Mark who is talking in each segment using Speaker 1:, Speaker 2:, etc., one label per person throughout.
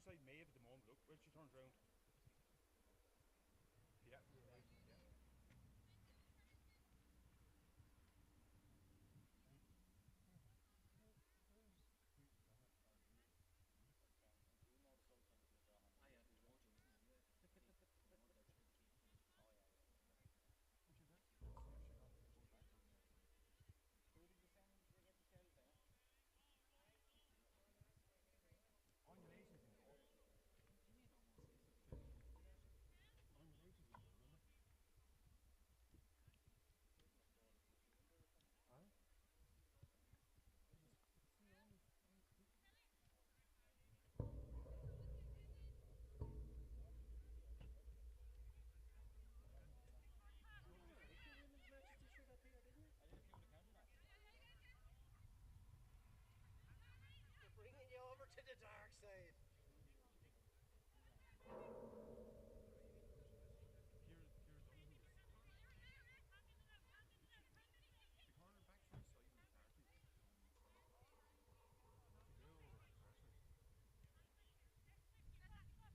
Speaker 1: beside Maeve at the moment. Look, where she turns round. Yeah, you're right. Yeah. Which is it? Let's see if she got if she's back. Undulations in goal. Undulations in goal, remember? Huh? It's the only creep.
Speaker 2: You only take your women's matches this year, that Peter, didn't you? They're bringing you over to the dark side.
Speaker 1: Kira Donahue was scoring. The corner back for his side in the party. To go Wexford.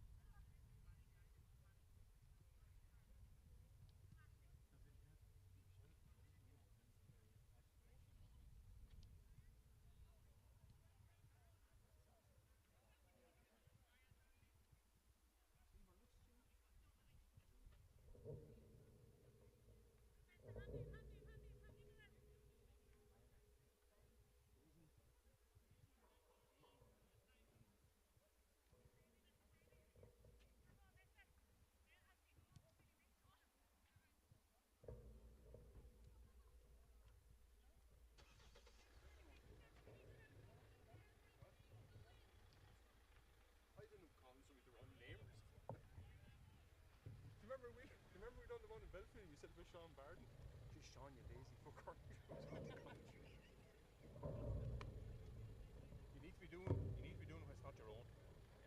Speaker 1: Because they had Michelle win it since they actually promotion, you know.
Speaker 2: Stephen, look, Stu.
Speaker 1: What? I didn't call somebody the wrong name. Do you remember we done the one in Belfield? You said it was Sean Barden. Just Sean, you lazy fucker. You need to be doing what's not your own.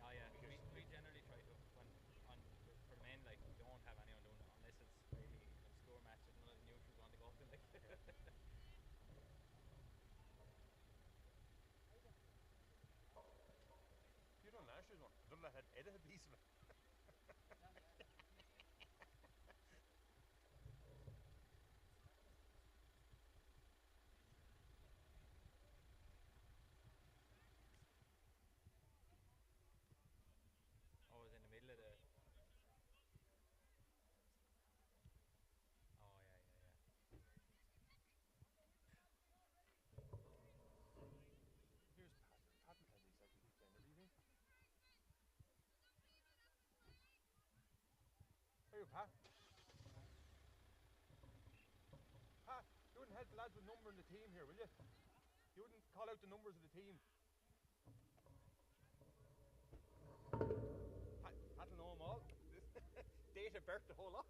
Speaker 3: Oh yeah, we generally try to when on for the men like we don't have anyone doing it unless it's really an obscure match that none of the neutrals want to go to like.
Speaker 1: You done last year's one. Done that had Ed a piece of it.
Speaker 3: Oh, it was in the middle of the. Oh yeah, yeah, yeah.
Speaker 1: Here's Pat. Pat will tell you exactly who's playing everything. Here, Pat. Pat, you wouldn't help the lads with numbering the team here, will you? You wouldn't call out the numbers of the team. Pat will know them all. Date of birth, the whole lot.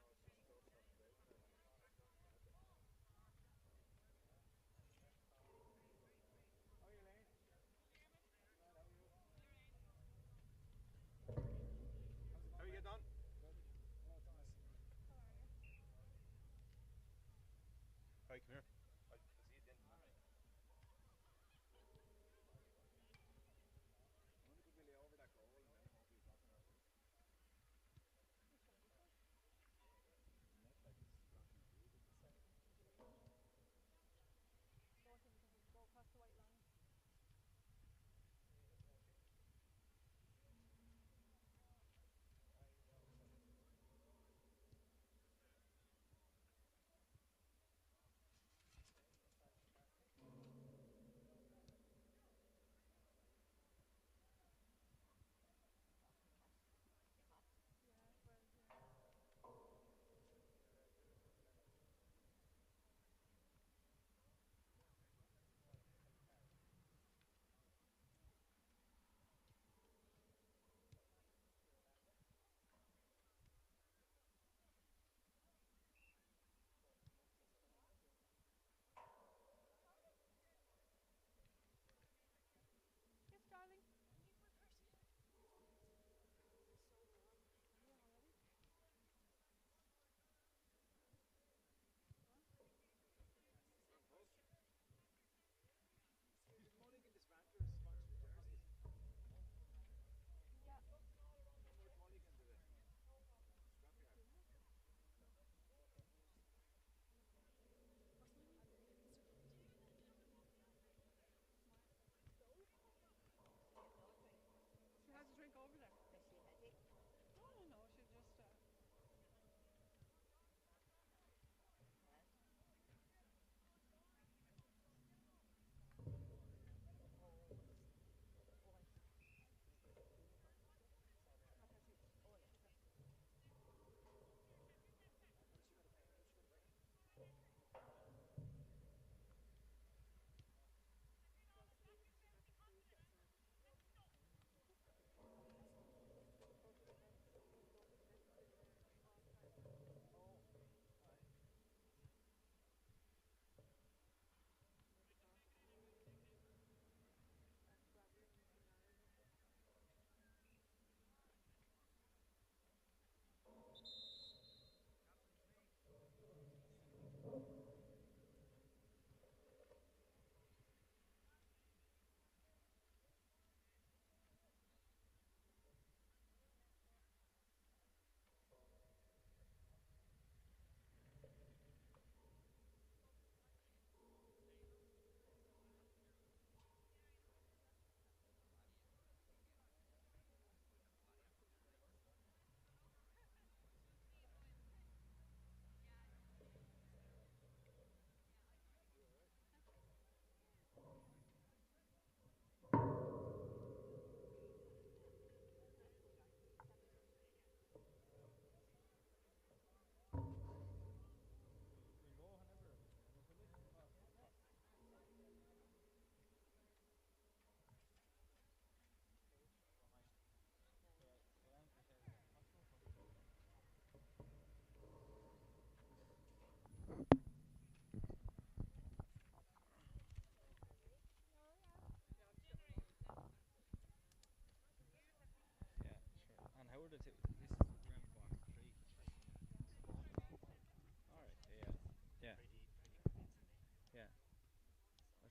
Speaker 2: That's Sarah Hardy's tree, isn't it?
Speaker 1: Yeah.
Speaker 2: How are you, Lane? Glad, how are you?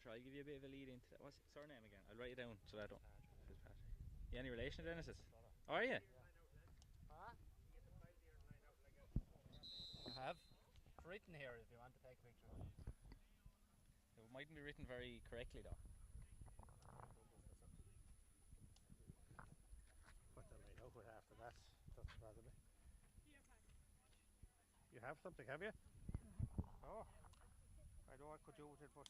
Speaker 3: sure, I'll give you a bit of a lead into that. What's his surname again? I'll write it down so I don't. Fitzpatrick. You any relation to Dennis's? Oh, are you?
Speaker 2: Huh?
Speaker 4: I have. It's written here if you want to take a picture.
Speaker 3: It mightn't be written very correctly though.
Speaker 5: Put the light out with after that. Doesn't bother me. You have something, have you? Oh, I know I could do with it, but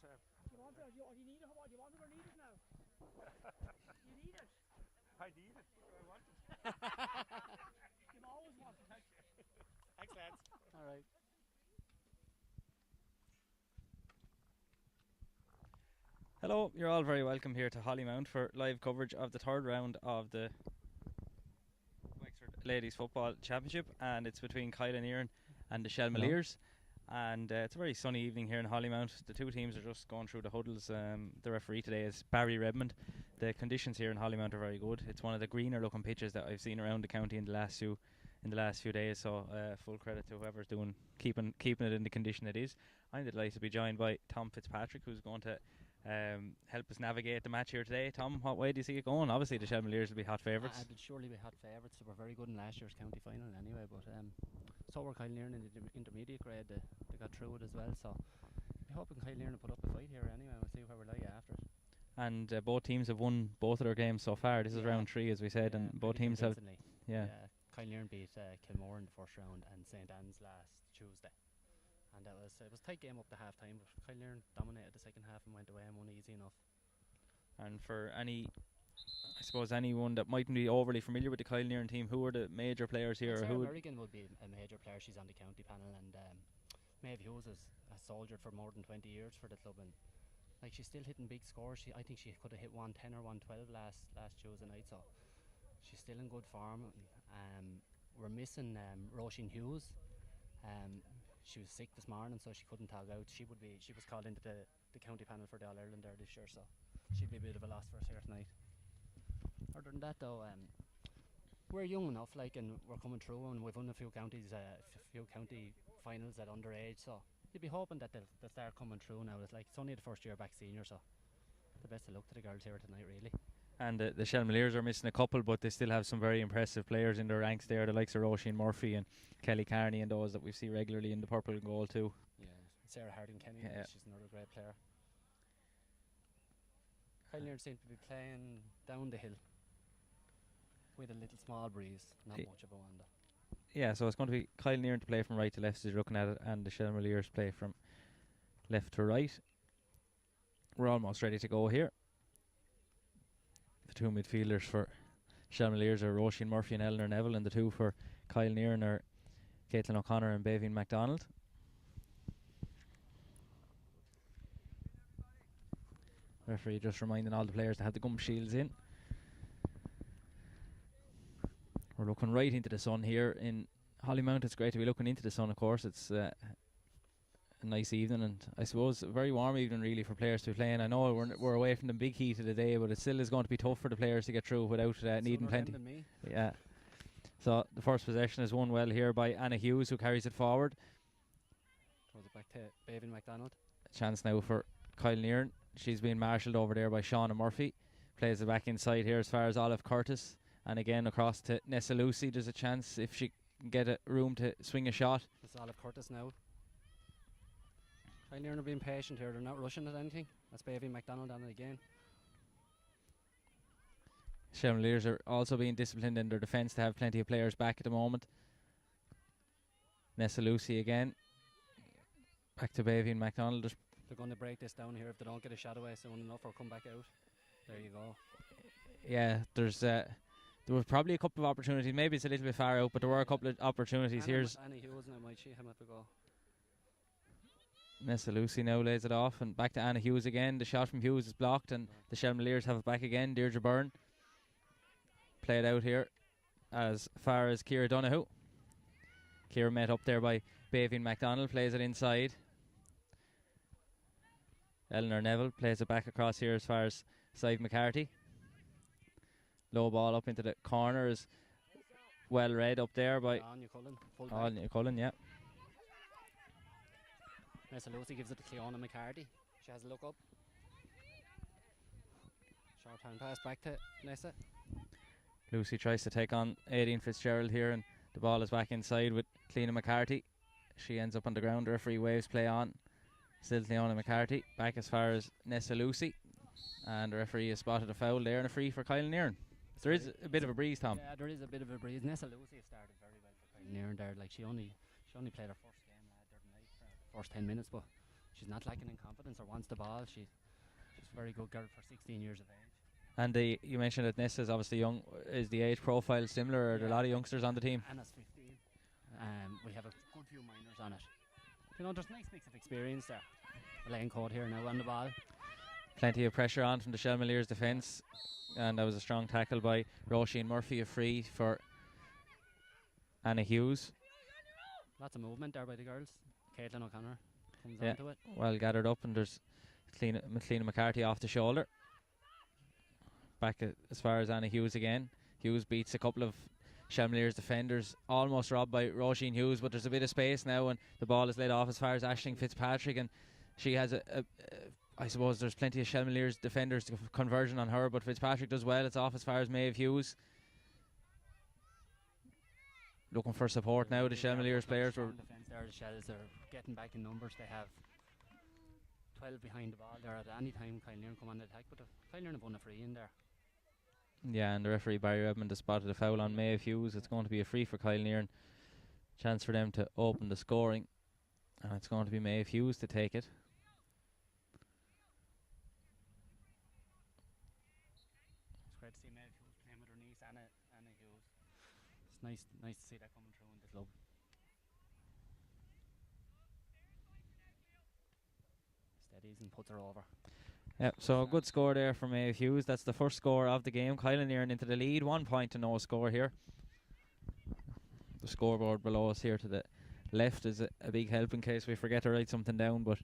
Speaker 2: You want it? Do you need it? What do you want it or need it now? You need it.
Speaker 5: I need it. What do I want it?
Speaker 2: You've always wanted it.
Speaker 5: Thanks, lads.
Speaker 4: All right.
Speaker 3: Hello, you're all very welcome here to Hollymount for live coverage of the third round of the Wexford Ladies Football Championship, and it's between Kyle and Erin and the Shelmaliers. And it's a very sunny evening here in Hollymount. The two teams are just going through the huddles. The referee today is Barry Redmond. The conditions here in Hollymount are very good. It's one of the greener looking pitches that I've seen around the county in the last few days. So full credit to whoever's doing keeping it in the condition it is. I'm delighted to be joined by Tom Fitzpatrick, who's going to help us navigate the match here today. Tom, what way do you see it going? Obviously the Shelmaliers will be hot favourites.
Speaker 4: They'll surely be hot favourites. They were very good in last year's county final anyway, but so were Kyle Nearn in the intermediate grade. They got through it as well, so I'm hoping Kyle Nearn will put up a fight here anyway. We'll see where we lie after it.
Speaker 3: And both teams have won both of their games so far. This is round 3, as we said, and both teams have.
Speaker 4: Kyle Nearn beat Kilmore in the first round and St Anne's last Tuesday, and it was a tight game up to half time, but Kyle Nearn dominated the second half and went away and won easy enough.
Speaker 3: And for anyone that mightn't be overly familiar with the Kyle Nearn team, who are the major players here?
Speaker 4: Sarah Merrigan would be a major player. She's on the county panel, and Maeve Hughes has soldiered for more than 20 years for the club, and like she's still hitting big scores. I think she could have hit 110 or 112 last Tuesday night, so she's still in good form. We're missing Roisin Hughes. She was sick this morning, so she couldn't tag out. She was called into the county panel for the All Ireland there this year, so she'd be a bit of a loss for us here tonight. Other than that, though, we're young enough, and we're coming through, and we've won a few county finals at underage, so you'd be hoping that they'll start coming through now. It's only the first year back senior, so the best of luck to the girls here tonight, really.
Speaker 3: And the Shelmaliers are missing a couple, but they still have some very impressive players in their ranks there, the likes of Roisin Murphy and Kelly Carney and those that we see regularly in the purple and gold too.
Speaker 4: Yeah, Sarah Harding-Kenny, she's another great player. Kyle Nearn seem to be playing down the hill with a little small breeze, not much of a one though.
Speaker 3: Yeah, so it's going to be Kyle Nearn to play from right to left as you're looking at it, and the Shelmaliers play from left to right. We're almost ready to go here. The two midfielders for Shelmaliers are Roisin Murphy and Eleanor Neville, and the two for Kyle Nearn are Caitlin O'Connor and Baveen MacDonald. Referee just reminding all the players to have the gum shields in. We're looking right into the sun here in Hollymount. It's great to be looking into the sun, of course. It's a nice evening, and I suppose a very warm evening really for players to be playing. I know we're away from the big heat of the day, but it still is going to be tough for the players to get through without needing plenty. Yeah. So the first possession is won well here by Anna Hughes, who carries it forward.
Speaker 4: Throws it back to Baveen MacDonald.
Speaker 3: A chance now for Kyle Nearn. She's being marshalled over there by Shauna Murphy. Plays it back inside here as far as Olive Curtis, and again across to Nessa Lucy. There's a chance if she can get a room to swing a shot.
Speaker 4: It's Olive Curtis now. Kyle Nearn are being patient here. They're not rushing at anything. That's Baveen MacDonald on it again.
Speaker 3: Shelmaliers are also being disciplined in their defence to have plenty of players back at the moment. Nessa Lucy again. Back to Baveen MacDonald.
Speaker 4: They're going to break this down here if they don't get a shot away soon enough or come back out. There you go.
Speaker 3: Yeah, there was probably a couple of opportunities. Maybe it's a little bit far out, but there were a couple of opportunities. Here's
Speaker 4: Annie Hughes now. Might she have a go?
Speaker 3: Nessa Lucy now lays it off, and back to Anna Hughes again. The shot from Hughes is blocked, and the Shelmaliers have it back again. Deirdre Byrne played out here as far as Ciara Donoghue. Ciara met up there by Baveen MacDonald, plays it inside. Eleanor Neville plays it back across here as far as Sive McCarthy. Low ball up into the corner is well read up there by Anya Cullen, yeah.
Speaker 4: Nessa Lucy gives it to Cleona McCarthy. She has a look up. Short hand pass back to Nessa.
Speaker 3: Lucy tries to take on Aideen Fitzgerald here, and the ball is back inside with Cleena McCarthy. She ends up on the ground. The referee waves play on. Still Leona McCarthy back as far as Nessa Lucy, and the referee has spotted a foul there and a free for Kyle Nairn. There is a bit of a breeze, Tom.
Speaker 4: Yeah, there is a bit of a breeze. Nessa Lucy started very well for Kyle Nairn there. Like she only played her first game the other night for the first 10 minutes, but she's not lacking in confidence or wants the ball. She's a very good girl for 16 years of age.
Speaker 3: And you mentioned that Nessa is obviously young. Is the age profile similar? Are there a lot of youngsters on the team?
Speaker 4: Anna's 15. We have a good few minors on it. You know, there's a nice mix of experience there. Elaine Code here now on the ball.
Speaker 3: Plenty of pressure on from the Shelmaliers defence, and that was a strong tackle by Roisin Murphy. A free for Anna Hughes.
Speaker 4: Lots of movement there by the girls. Caitlin O'Connor comes onto it.
Speaker 3: Well gathered up, and there's Cleena McCarthy off the shoulder. Back as far as Anna Hughes again. Hughes beats a couple of Shelmaliers defenders, almost robbed by Roisin Hughes, but there's a bit of space now, and the ball is laid off as far as Aisling Fitzpatrick, and she has I suppose there's plenty of Shelmaliers defenders to conversion on her, but Fitzpatrick does well. It's off as far as Maeve Hughes. Looking for support now. The Shelmaliers players were.
Speaker 4: The Shells are getting back in numbers. They have 12 behind the ball there at any time. Kyle Nairn come on the attack, but Kyle Nairn have won a free in there.
Speaker 3: Yeah, and the referee Barry Redmond has spotted a foul on Maeve Hughes. It's going to be a free for Kyle Nairn. Chance for them to open the scoring, and it's going to be Maeve Hughes to take it.
Speaker 4: It's great to see Maeve Hughes playing with her niece Anna Hughes. It's nice to see that coming through in the club. Steadies and puts her over.
Speaker 3: Yeah, so a good score there for Maeve Hughes. That's the first score of the game. Kyle Nairn into the lead. 1 point to no score here. The scoreboard below us here to the left is a big help in case we forget to write something down. But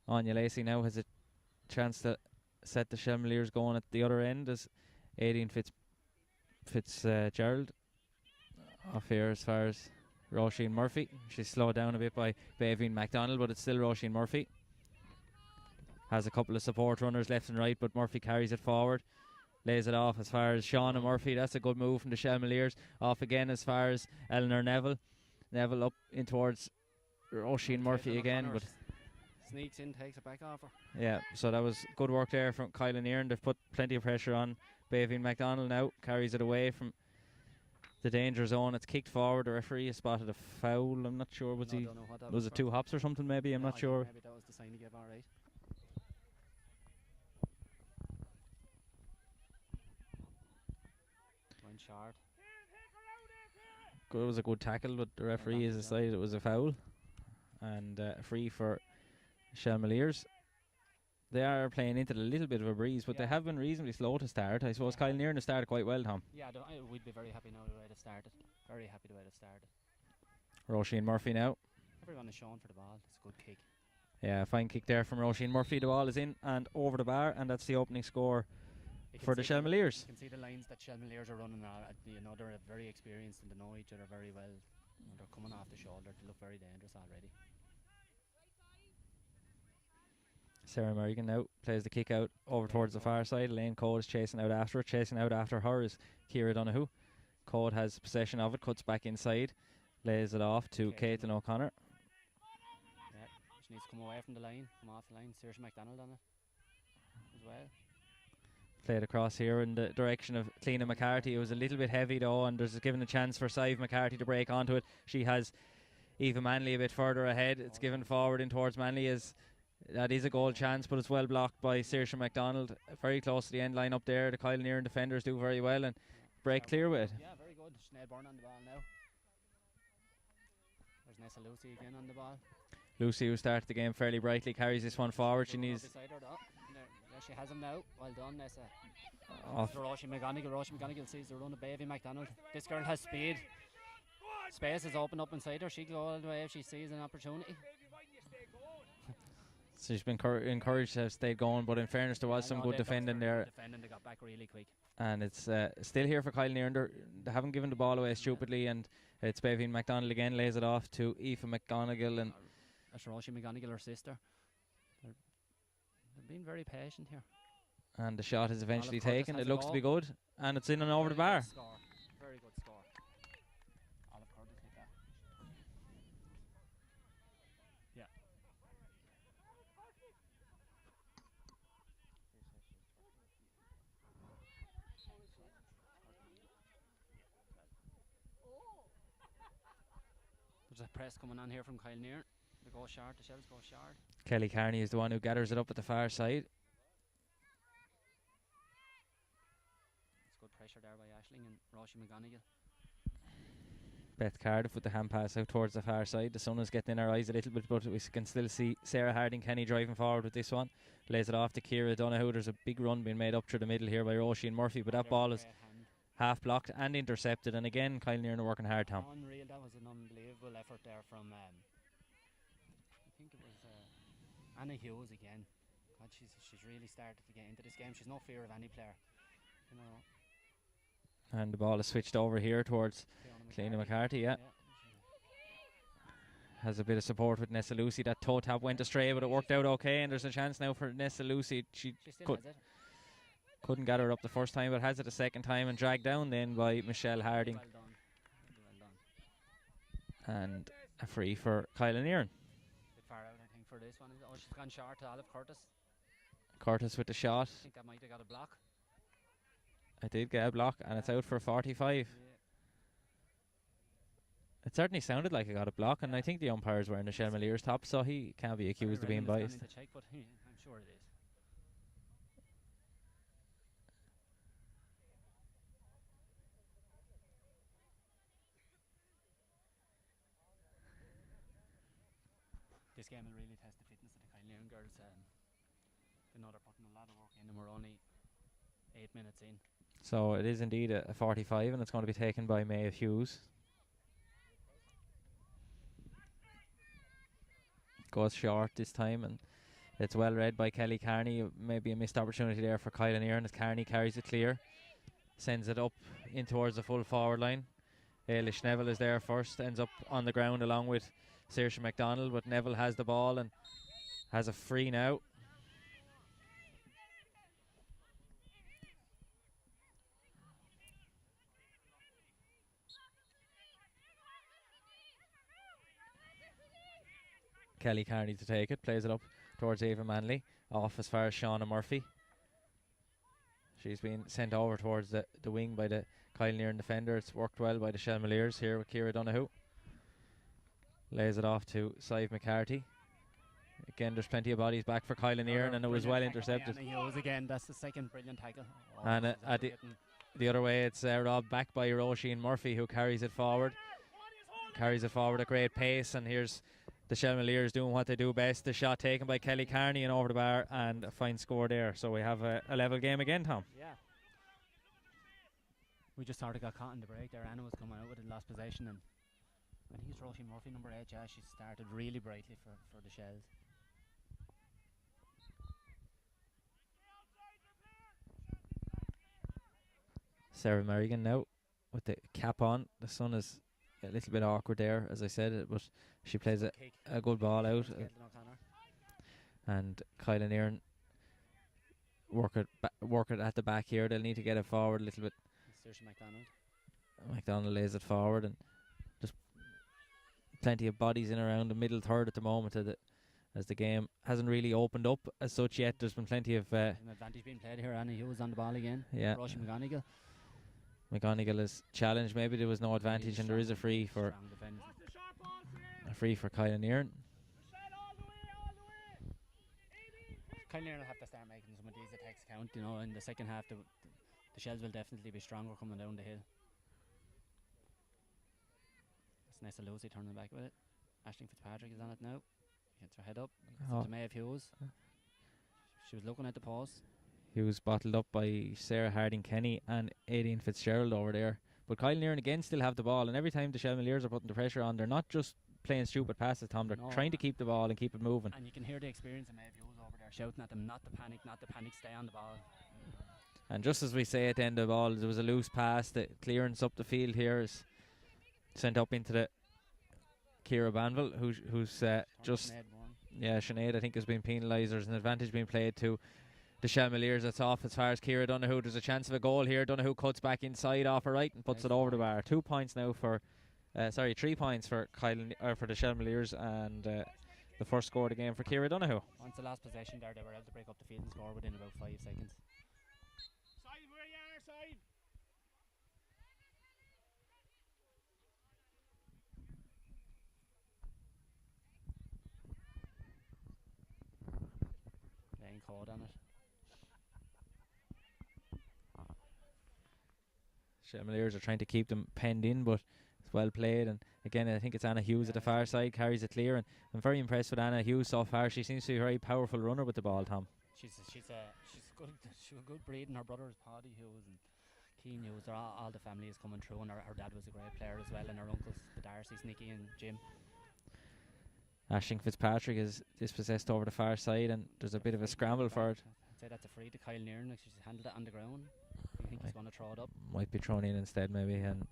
Speaker 3: Anya Lacey now has a chance to set the Shelmaliers going at the other end as Aideen Fitzgerald off here as far as Roisin Murphy. She's slowed down a bit by Baveen MacDonald, but it's still Roisin Murphy. Has a couple of support runners left and right, but Murphy carries it forward, lays it off as far as Shauna Murphy. That's a good move from the Shelmaliers. Off again as far as Eleanor Neville. Neville up in towards Roisin Murphy again, but
Speaker 4: sneaks in, takes it back off her.
Speaker 3: Yeah, so that was good work there from Kyle Nairn. They've put plenty of pressure on Baveen MacDonald now. Carries it away from the danger zone. It's kicked forward. The referee has spotted a foul. I'm not sure. Was it 2 hops or something maybe? I'm not sure.
Speaker 4: Maybe that was the sign he gave, alright. Short.
Speaker 3: It was a good tackle, but the referee has decided it was a foul, and free for Shelmaliers. They are playing into a little bit of a breeze, but they have been reasonably slow to start. I suppose Kyle Nairn has started quite well, Tom.
Speaker 4: Yeah, we'd be very happy now the way they've started. Very happy the way they've started.
Speaker 3: Roisin Murphy now.
Speaker 4: Everyone is showing for the ball. It's a good kick.
Speaker 3: Yeah, fine kick there from Roisin Murphy. The ball is in and over the bar, and that's the opening score for the Shelmaliers.
Speaker 4: You can see the lines that Shelmaliers are running. They're very experienced and they know each other very well. They're coming off the shoulder. They look very dangerous already.
Speaker 3: Sarah Merrigan now plays the kick out over towards the far side. Elaine Code is chasing out after it. Chasing out after her is Ciara Donoghue. Code has possession of it, cuts back inside, lays it off to Caitlin O'Connor.
Speaker 4: Yeah, she needs to come away from the line, come off the line. Saoirse MacDonald on it as well.
Speaker 3: Played across here in the direction of Cleena McCarthy. It was a little bit heavy though, and there's given a chance for Sive McCarthy to break onto it. She has Eva Manley a bit further ahead. It's given forward in towards Manley as that is a goal chance, but it's well blocked by Saoirse MacDonald. Very close to the end line up there. The Kyle Nairn defenders do very well and break clear with it.
Speaker 4: Yeah, very good. Sinead Byrne on the ball now. There's Nessa Lucy again on the ball.
Speaker 3: Lucy, who started the game fairly brightly, carries this one forward. She needs.
Speaker 4: She has him now. Well done, Nessa.
Speaker 3: Off.
Speaker 4: Roisin McGonigal sees the run of Baveen MacDonald. This girl has speed. Space is open up inside her. She can go all the way if she sees an opportunity.
Speaker 3: So she's been encouraged to have stayed going, but in fairness, there was some good defending there.
Speaker 4: They got back really quick.
Speaker 3: And it's still here for Kyle Nairn. They haven't given the ball away stupidly, and it's Baveen MacDonald again, lays it off to Aoife McGonigal. And
Speaker 4: that's Roisin McGonigal, her sister. They're being very patient here.
Speaker 3: And the shot is eventually
Speaker 4: Curtis
Speaker 3: taken.
Speaker 4: has
Speaker 3: It
Speaker 4: a
Speaker 3: looks to
Speaker 4: goal.
Speaker 3: be good. And it's in and over the
Speaker 4: Very
Speaker 3: bar.
Speaker 4: good score. Very good score. Olive Curtis hit that. Yeah. There's a press coming on here from Kyle Near. They go short, the Shells go short.
Speaker 3: Kelly Carney is the one who gathers it up at the far side.
Speaker 4: It's good pressure there by Ashling and Roshi McGonigal.
Speaker 3: Beth Cardiff with the hand pass out towards the far side. The sun is getting in our eyes a little bit, but we can still see Sarah Harding Kenny driving forward with this one. Lays it off to Ciara Donoghue. There's a big run being made up through the middle here by Roshi and Murphy, but that ball is half blocked and intercepted. And again, Kyle Nearn working hard, Tom.
Speaker 4: Unreal, that was an unbelievable effort there from, I think it was Anna Hughes again. God, she's really started to get into this game. She's no fear of any player, you know.
Speaker 3: And the ball is switched over here towards Cleena McCarthy, yeah. Has a bit of support with Nessa Lucy. That toe tap went astray, but it worked out okay. And there's a chance now for Nessa Lucy. She couldn't get her up the first time, but has it a second time and dragged down then by Michelle Harding.
Speaker 4: Well done.
Speaker 3: And a free for Kyla Nearan.
Speaker 4: Bit far out, I think, for this one. Oh, she's gone short to Olive Curtis.
Speaker 3: Curtis with the shot.
Speaker 4: I think that might have got a block.
Speaker 3: It did get a block, and it's out for 45.
Speaker 4: Yeah.
Speaker 3: It certainly sounded like it got a block, and I think the umpire's wearing the Shelmaliers top, so he can't be accused of being biased.
Speaker 4: Check, but I'm sure it is. This game will really test the fitness of the Kyle Nearan girls. They know they're putting a lot of work in, and we're only 8 minutes in.
Speaker 3: So it is indeed a 45, and it's going to be taken by Maeve Hughes. Goes short this time, and it's well read by Kelly Carney. Maybe a missed opportunity there for Kyle Nearan as Carney carries it clear, sends it up in towards the full forward line. Ailish Neville is there first, ends up on the ground along with Saoirse MacDonald, but Neville has the ball and has a free now. Kelly Carney to take it, plays it up towards Ava Manley, off as far as Shauna Murphy. She's been sent over towards the wing by the Kyle Nearan defender. It's worked well by the Shelmaliers here with Ciara Donoghue. Lays it off to Sive McCarthy. Again, there's plenty of bodies back for Kyle Nearan, and it was well intercepted.
Speaker 4: Again, that's the second brilliant tackle. Oh,
Speaker 3: and at the other way, it's robbed back by Roisin Murphy, who carries it forward. Carries it forward at great pace, and here's the Shelmaliers doing what they do best. The shot taken by Kelly Carney and over the bar, and a fine score there. So we have a level game again, Tom.
Speaker 4: Yeah. We just sort of got caught in the break there. Anna was coming out with it, lost possession, and I think it's Roisin Murphy, number 8. Yeah, she started really brightly for the Shells.
Speaker 3: Sarah Merrigan now with the cap on. The sun is a little bit awkward there, as I said, but she plays a good ball out. And Kyla Nearan work it at the back here. They'll need to get it forward a little bit.
Speaker 4: Saoirse MacDonald.
Speaker 3: MacDonald lays it forward, and just plenty of bodies in around the middle third at the moment as the game hasn't really opened up as such yet. There's been plenty of
Speaker 4: an advantage being played here. Anna Hughes on the ball again.
Speaker 3: Yeah.
Speaker 4: Roisin McGonigal.
Speaker 3: McGonigal is challenged. Maybe there was no advantage, and there is a free for Kyla Nearan.
Speaker 4: Kyle Nearan will have to start making some of these attacks count. You know, in the second half, the Shells will definitely be stronger coming down the hill. It's Nessa Lucy turning back with it. Aisling Fitzpatrick is on it now. Gets her head up. To Maeve Hughes. She was looking at the post.
Speaker 3: He was bottled up by Sarah Harding Kenny and Aileen Fitzgerald over there. But Kyle Nearan again still have the ball, and every time the Shelmaliers are putting the pressure on, they're not just playing stupid passes, Tom. They're trying to keep the ball and keep it moving.
Speaker 4: And you can hear the experience of Maeve Hughes over there shouting at them, not to panic, stay on the ball.
Speaker 3: And just as we say at the end of the ball, there was a loose pass. The clearance up the field here is sent up into the Ciara Banville, who's just... Yeah, Sinead I think has been penalised. There's an advantage being played to
Speaker 6: the Shelmaliers. It's off as far as Ciara Donoghue. There's a chance of a goal here. Donoghue cuts back inside off her right and puts it over the bar. 2 points now for 3 points for for the Shelmaliers, and the first score of the game for Ciara Donoghue.
Speaker 4: Once the last possession there, they were able to break up the field and score within about 5 seconds.
Speaker 2: Side where you are, side.
Speaker 4: Playing code on it.
Speaker 6: Shelmaliers are trying to keep them penned in, but it's well played. And again, I think it's Anna Hughes at the far side, carries it clear. And I'm very impressed with Anna Hughes so far. She seems to be a very powerful runner with the ball, Tom.
Speaker 4: She's a good breed, and her brother is Paddy Hughes and Keane Hughes. All the family is coming through, and her dad was a great player as well, and her uncles, the Darcys, Nicky and Jim.
Speaker 6: Aisling Fitzpatrick is dispossessed over the far side, and there's a bit of a scramble for it.
Speaker 4: I'd say that's a free to Kyle Nearon. Like, she's handled it on the ground. I think he's going to throw it up.
Speaker 6: Might be thrown in instead, maybe. And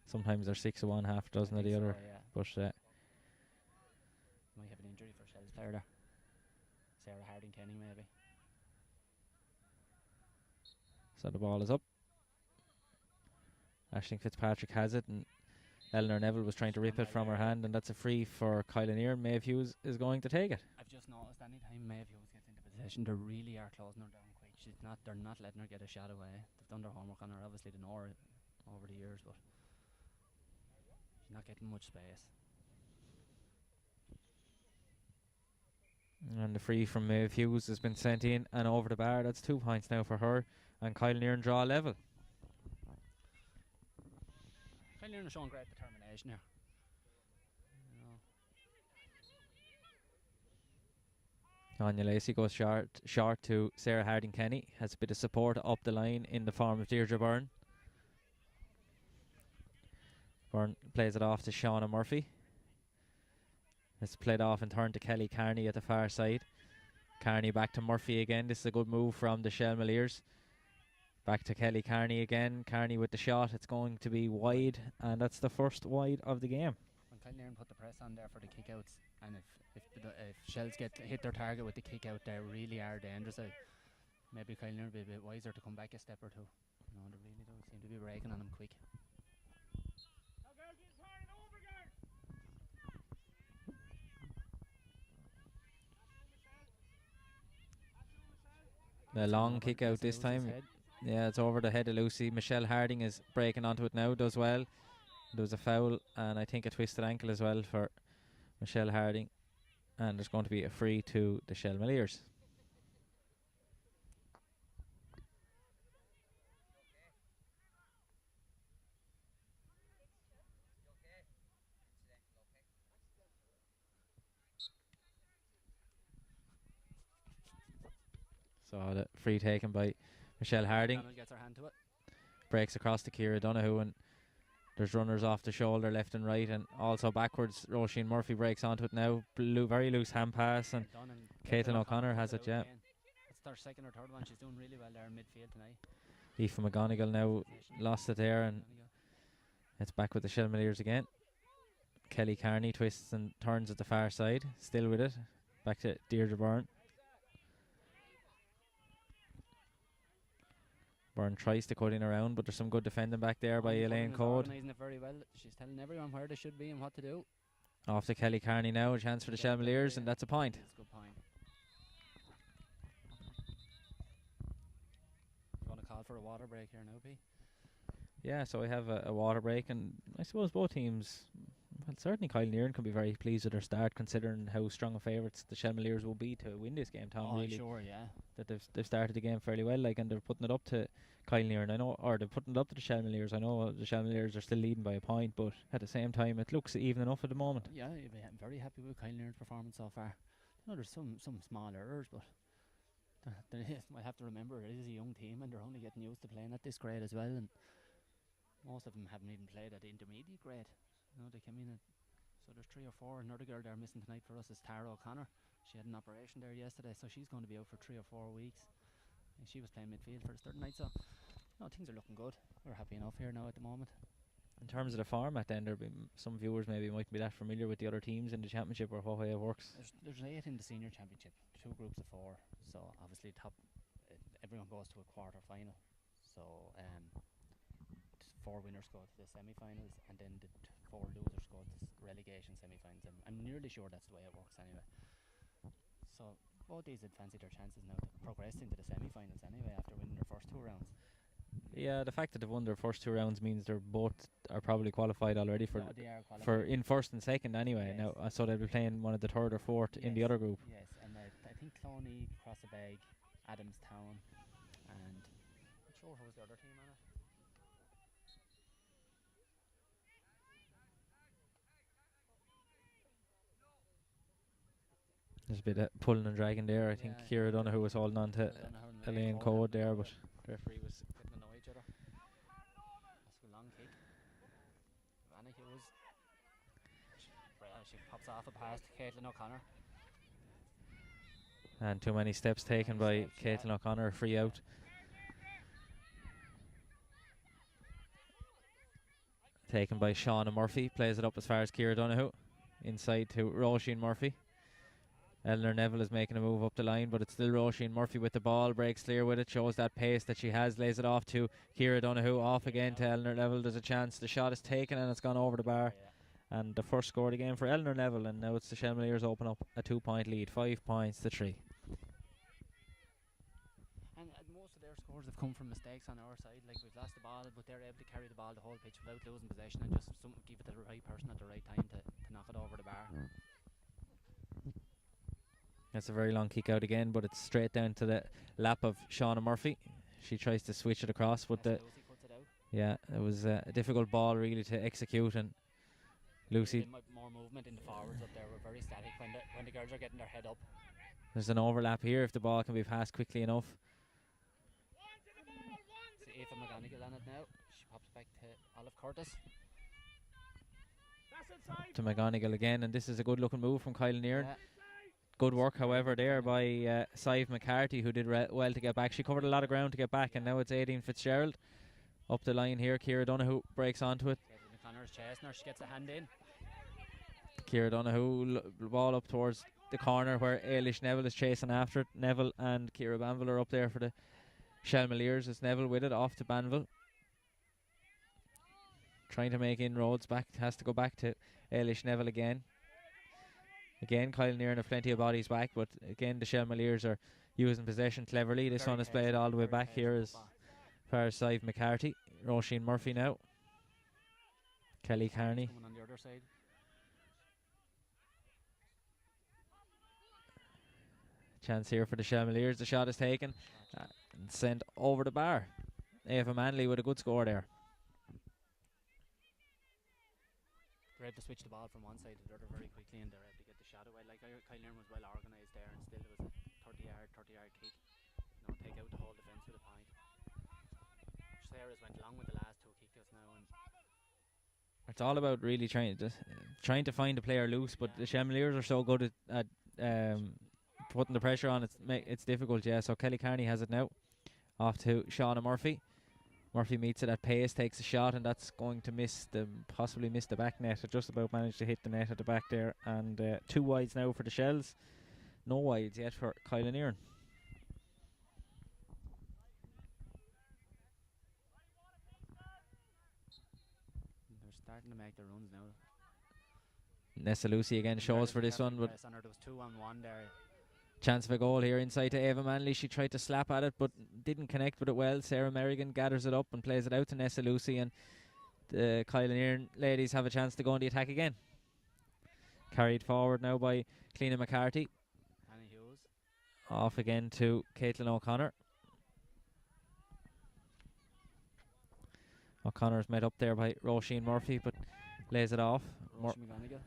Speaker 6: sometimes they're 6 of one, half a dozen of the other.
Speaker 4: Yeah.
Speaker 6: But
Speaker 4: might have an injury for Shell's player there. Sarah Harding Kenny, maybe.
Speaker 6: So the ball is up. Aisling Fitzpatrick has it, and Eleanor Neville was trying to rip it from her hand, and that's a free for Kyle Nearon. Maeve Hughes is going to take it.
Speaker 4: I've just noticed anytime Maeve Hughes gets into possession, they really are closing her down quick. They're not letting her get a shot away. They've done their homework on her, obviously they know her over the years, but she's not getting much space.
Speaker 6: And the free from Maeve Hughes has been sent in and over the bar. That's 2 points now for her, and Kyle Nearon draw level.
Speaker 4: Kyle Nearon is showing great determination here.
Speaker 6: Anya Lacey goes short to Sarah Harding Kenny. Has a bit of support up the line in the form of Deirdre Byrne. Byrne plays it off to Shauna Murphy. It's played off and turned to Kelly Carney at the far side. Carney back to Murphy again. This is a good move from the Shelmaliers. Back to Kelly Carney again. Carney with the shot. It's going to be wide, and that's the first wide of the game.
Speaker 4: When Kyle Nearon put the press on there for the kick-outs, and if Shells hit their target with the kick-out, they really are dangerous. Maybe Kyle Nearon will be a bit wiser to come back a step or two. No, they really do seem to be breaking on them quick.
Speaker 6: The long kick out this time. Yeah, it's over the head of Lucy. Michelle Harding is breaking onto it now, does well. There was a foul and I think a twisted ankle as well for Michelle Harding. And there's going to be a free to the Shelmaliers. So the free taken by Michelle Harding.
Speaker 4: Gets her hand to it.
Speaker 6: Breaks across to Ciara Donoghue, and there's runners off the shoulder left and right, and also backwards. Roisin Murphy breaks onto it now. Very loose hand pass, and Caitlin O'Connor has it, yeah.
Speaker 4: It's their second or third one. She's doing really well there in midfield tonight.
Speaker 6: Aoife McGonigal now lost it there, and it's back with the Shelmaliers again. Kelly Carney twists and turns at the far side, still with it. Back to Deirdre Byrne. Byrne tries to cut in around, but there's some good defending back there by Elaine Code.
Speaker 4: Organising it very well. She's telling everyone where they should be and what to do.
Speaker 6: Off to Kelly Carney now, a chance for the Shelmaliers, and that's a point.
Speaker 4: That's a good point. You want to call for a water break here now, P?
Speaker 6: Yeah, so we have a water break, and I suppose both teams, well, certainly Kyle Nearon can be very pleased with their start, considering how strong a favourites the Shelmaliers will be to win this game, Tom. Really,
Speaker 4: sure, yeah.
Speaker 6: That they've started the game fairly well, like, and they're putting it up to Kyle Nearon, I know, or they're putting it up to the Shelmaliers. I know the Shelmaliers are still leading by a point, but at the same time, it looks even enough at the moment.
Speaker 4: Yeah, I'm very happy with Kyle Nearon's performance so far. You know, there's some small errors, but I have to remember it is a young team, and they're only getting used to playing at this grade as well, and most of them haven't even played at the intermediate grade. You know, they came in, so there's 3 or 4. Another girl they're missing tonight for us is Tara O'Connor. She had an operation there yesterday, so she's going to be out for 3 or 4 weeks. And she was playing midfield for the third night, so no, things are looking good. We're happy enough here now at the moment.
Speaker 6: In terms of the format, then there'll be some viewers maybe mightn't be that familiar with the other teams in the championship or what way it works.
Speaker 4: There's 8 in the senior championship, 2 groups of 4. So obviously everyone goes to a quarter final. So 4 winners go to the semi-finals, and then the 4 losers go to relegation semi-finals. I'm nearly sure that's the way it works anyway. So both these would fancy their chances now to progress into the semi-finals anyway after winning their first 2 rounds.
Speaker 6: Yeah, the fact that they've won their first 2 rounds means they're both are probably qualified already for
Speaker 4: No, they are qualified.
Speaker 6: for in first and second anyway.
Speaker 4: Yes.
Speaker 6: Now, so they'll be playing one of the third or fourth in the other group.
Speaker 4: Yes, and I think Cloney, Crossabeg, Adamstown, and I'm sure who was the other team on it.
Speaker 6: There's a bit of pulling and dragging there. I think Ciara Donoghue was holding on to Elaine Code there, but the referee was
Speaker 4: getting to know each other. That's a long kick. Vanna Hughes. She pops off a pass to Caitlin O'Connor.
Speaker 6: And too many steps taken by Caitlin O'Connor, free out. Taken by Shauna Murphy, plays it up as far as Ciara Donoghue. Inside to Roisin Murphy. Eleanor Neville is making a move up the line, but it's still Roisin Murphy with the ball, breaks clear with it, shows that pace that she has, lays it off to Ciara Donoghue, off again to Eleanor Neville. There's a chance, the shot is taken and it's gone over the bar. And the first scored again for Eleanor Neville, and now it's the Shelmaliers open up a 2-point lead, 5 points to 3.
Speaker 4: And most of their scores have come from mistakes on our side. Like, we've lost the ball, but they're able to carry the ball the whole pitch without losing possession and just give it to the right person at the right time to knock it over the bar.
Speaker 6: That's a very long kick out again, but it's straight down to the lap of Shauna Murphy. She tries to switch it across, but it was a difficult ball really to execute, and Lucy.
Speaker 4: More movement in the forwards up there. We're very static when the girls are getting their head up.
Speaker 6: There's an overlap here if the ball can be passed quickly enough.
Speaker 4: See Aoife McGonigal on it now. She pops back to Olive Curtis.
Speaker 6: To McGonigal again, and this is a good looking move from Kyle Nearan. Good work, however, there by Sive McCarthy, who did well to get back. She covered a lot of ground to get back, and now it's Aideen Fitzgerald up the line here. Ciara Donoghue breaks onto it.
Speaker 4: Connor's chasing her, she gets a hand in.
Speaker 6: Ciara Donoghue, ball up towards the corner where Ailish Neville is chasing after it. Neville and Ciara Banville are up there for the Shelmaliers. It's Neville with it, off to Banville. Trying to make inroads back, has to go back to Ailish Neville again. Again, Kyle Nearan have plenty of bodies back, but again, the Shelmaliers are using possession cleverly. This one is played all the way back here as far as Sive McCarthy. Roisin Murphy now. Kelly Carney.
Speaker 4: On the other side.
Speaker 6: Chance here for the Shelmaliers. The shot is taken and sent over the bar. Ava Manley with a good score there.
Speaker 4: They're able to switch the ball from one side to the other very quickly, and they're able to get the shot away. Like, Kyle Nearan was well organised there, and still it was a 30-yard kick. Take out the whole defence with a point. Sarah's went long with the last 2 kickers now, and
Speaker 6: it's all about really trying to find the player loose, but the Shelmaliers are so good at putting the pressure on. It's difficult, yeah. So Kelly Carney has it now, off to Shauna Murphy. Murphy meets it at pace, takes a shot, and that's going to possibly miss the back net. It just about managed to hit the net at the back there, and 2 wides now for the Shells. No wides yet for Kyle Nearan.
Speaker 4: They're starting to make their runs now.
Speaker 6: Nessa Lucy again shows for this one, but
Speaker 4: there was 2-on-1 there.
Speaker 6: Chance of a goal here inside to Ava Manley. She tried to slap at it but didn't connect with it well. Sarah Merrigan gathers it up and plays it out to Nessa Lucy, and the Kyle Nearan ladies have a chance to go on the attack again. Carried forward now by Cleena McCarthy.
Speaker 4: Annie Hughes.
Speaker 6: Off again to Caitlin O'Connor. O'Connor's met up there by Roisin Murphy, but lays it off.
Speaker 4: McGonigal.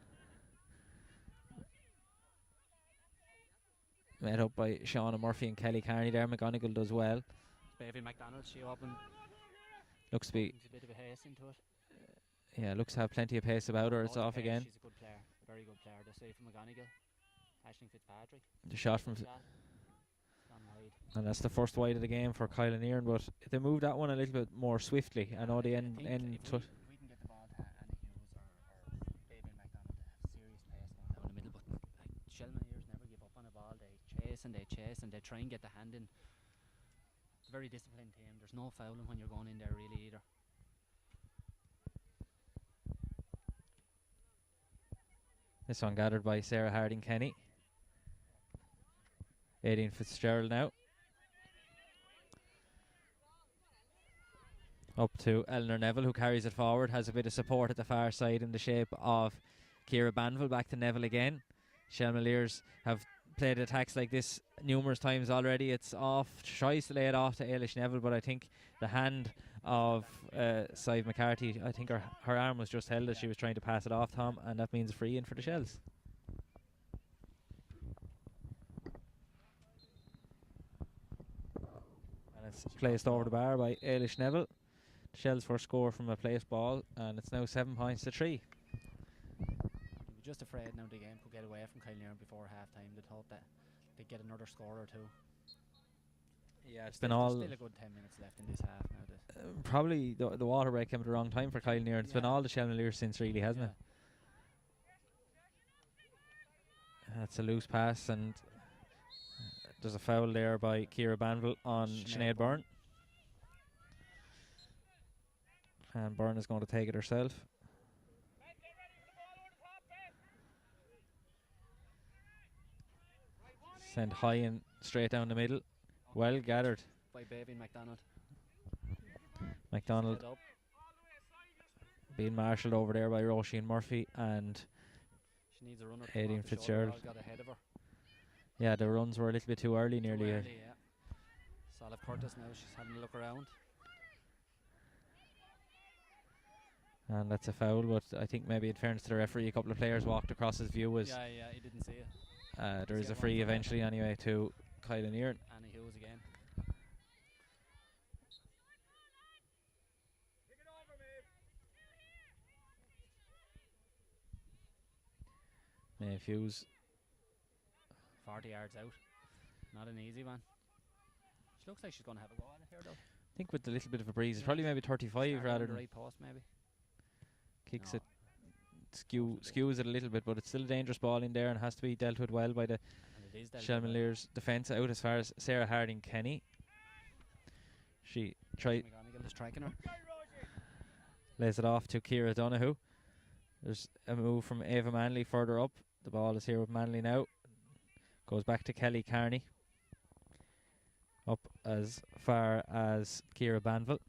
Speaker 6: Met up by Shauna Murphy and Kelly Carney there. McGonigal does well.
Speaker 4: Baby McDonald, she opened.
Speaker 6: Looks to be
Speaker 4: a bit of a haste into it.
Speaker 6: Yeah, looks to have plenty of pace about her. It's off again.
Speaker 4: She's a good player, very good player. The save from McGonigal. Aisling Fitzpatrick.
Speaker 6: The shot from and that's the first wide of the game for Kyle Nearan, but they moved that one a little bit more swiftly. I know the end.
Speaker 4: We can get the ball to Annie Hughes or Baby McDonald to have serious pace going down the middle, but like Shelmaliers never give up on a ball. They chase and they chase and they try and get the hand in. It's a very disciplined team. There's no fouling when you're going in there really either.
Speaker 6: This one gathered by Sarah Harding Kenny. Aidan Fitzgerald now. Up to Eleanor Neville, who carries it forward, has a bit of support at the far side in the shape of Ciara Banville. Back to Neville again. Shelmaliers have played attacks like this numerous times already. It's off, tries to lay it off to Ailish Neville, but I think the hand of Sive McCarthy, I think her arm was just held as she was trying to pass it off, Tom, and that means a free in for the Shells. And it's placed over the bar by Ailish Neville. The Shells first score from a placed ball, and it's now 7 points to 3.
Speaker 4: They were just afraid now the game could get away from Kyle before half time. They thought that they'd get another score or two.
Speaker 6: Yeah, it's been all.
Speaker 4: There's still a good 10 minutes left in this half now.
Speaker 6: Probably the water break came at the wrong time for Kyle Near. It's been all the Shelmaliers since, really, hasn't it? That's a loose pass, and there's a foul there by Ciara Banville on Sinead Byrne. And Byrne is going to take it herself. Sent high and straight down the middle. Well gathered
Speaker 4: by Baby McDonald.
Speaker 6: McDonald being marshalled over there by Roisin Murphy and
Speaker 4: she needs a runner.
Speaker 6: Aidan Fitzgerald.
Speaker 4: Got ahead of her.
Speaker 6: Yeah, the runs were a little bit too early, nearly.
Speaker 4: Yeah. Salif Curtis now, she's having a look around.
Speaker 6: And that's a foul, but I think maybe in fairness to the referee, a couple of players walked across his view.
Speaker 4: Yeah, he didn't see it.
Speaker 6: There is a free eventually anyway to Kyle Near.
Speaker 4: Annie Hughes again.
Speaker 6: Maeve Hughes.
Speaker 4: 40 yards out. Not an easy one. She looks like she's going to have a go at it here though.
Speaker 6: I think with a little bit of a breeze, it's probably maybe 35 rather than.
Speaker 4: Right post maybe.
Speaker 6: Kicks it, skews it a little bit, but it's still a dangerous ball in there and has to be dealt with well by the Shelmaliers defence. Out as far as Sarah Harding Kenny. She lays it off to Ciara Donoghue. There's a move from Ava Manley further up. The ball is here with Manley now. Goes back to Kelly Carney. Up as far as Ciara Banville.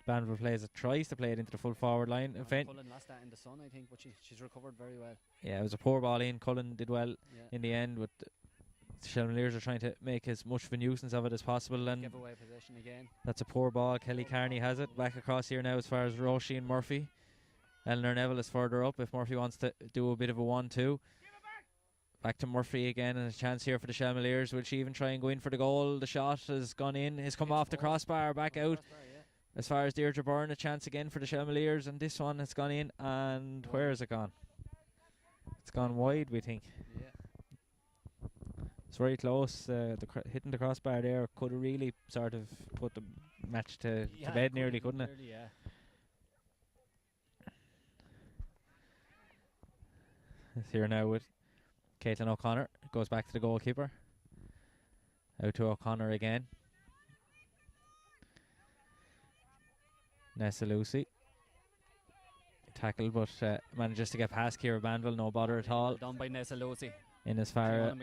Speaker 6: Banville tries to play it into the full forward line.
Speaker 4: Cullen lost that in the sun, I think, but she's recovered very well.
Speaker 6: Yeah, it was a poor ball in. Cullen did well in the end, but the Shelmaliers are trying to make as much of a nuisance of it as possible. And
Speaker 4: give away possession again.
Speaker 6: That's a poor ball. Kelly Carney has it. Back across here now as far as Roisin Murphy. Eleanor Neville is further up if Murphy wants to do a bit of a 1-2. Back to Murphy again, and a chance here for the Shelmaliers. Will she even try and go in for the goal? The shot has gone in. Has come off the crossbar, back out. As far as Deirdre Byrne, a chance again for the Shelmaliers, and this one has gone in, and where has it gone? It's gone wide, we think.
Speaker 4: Yeah.
Speaker 6: It's very close. Hitting the crossbar there could have really sort of put the match to bed nearly, couldn't it?
Speaker 4: Yeah.
Speaker 6: It's here now with Caitlin O'Connor. It goes back to the goalkeeper. Out to O'Connor again. Nessa Lucy. Tackle, but manages to get past Ciara Banville, no bother at all.
Speaker 4: Done by Nessa Lucy.
Speaker 6: In as far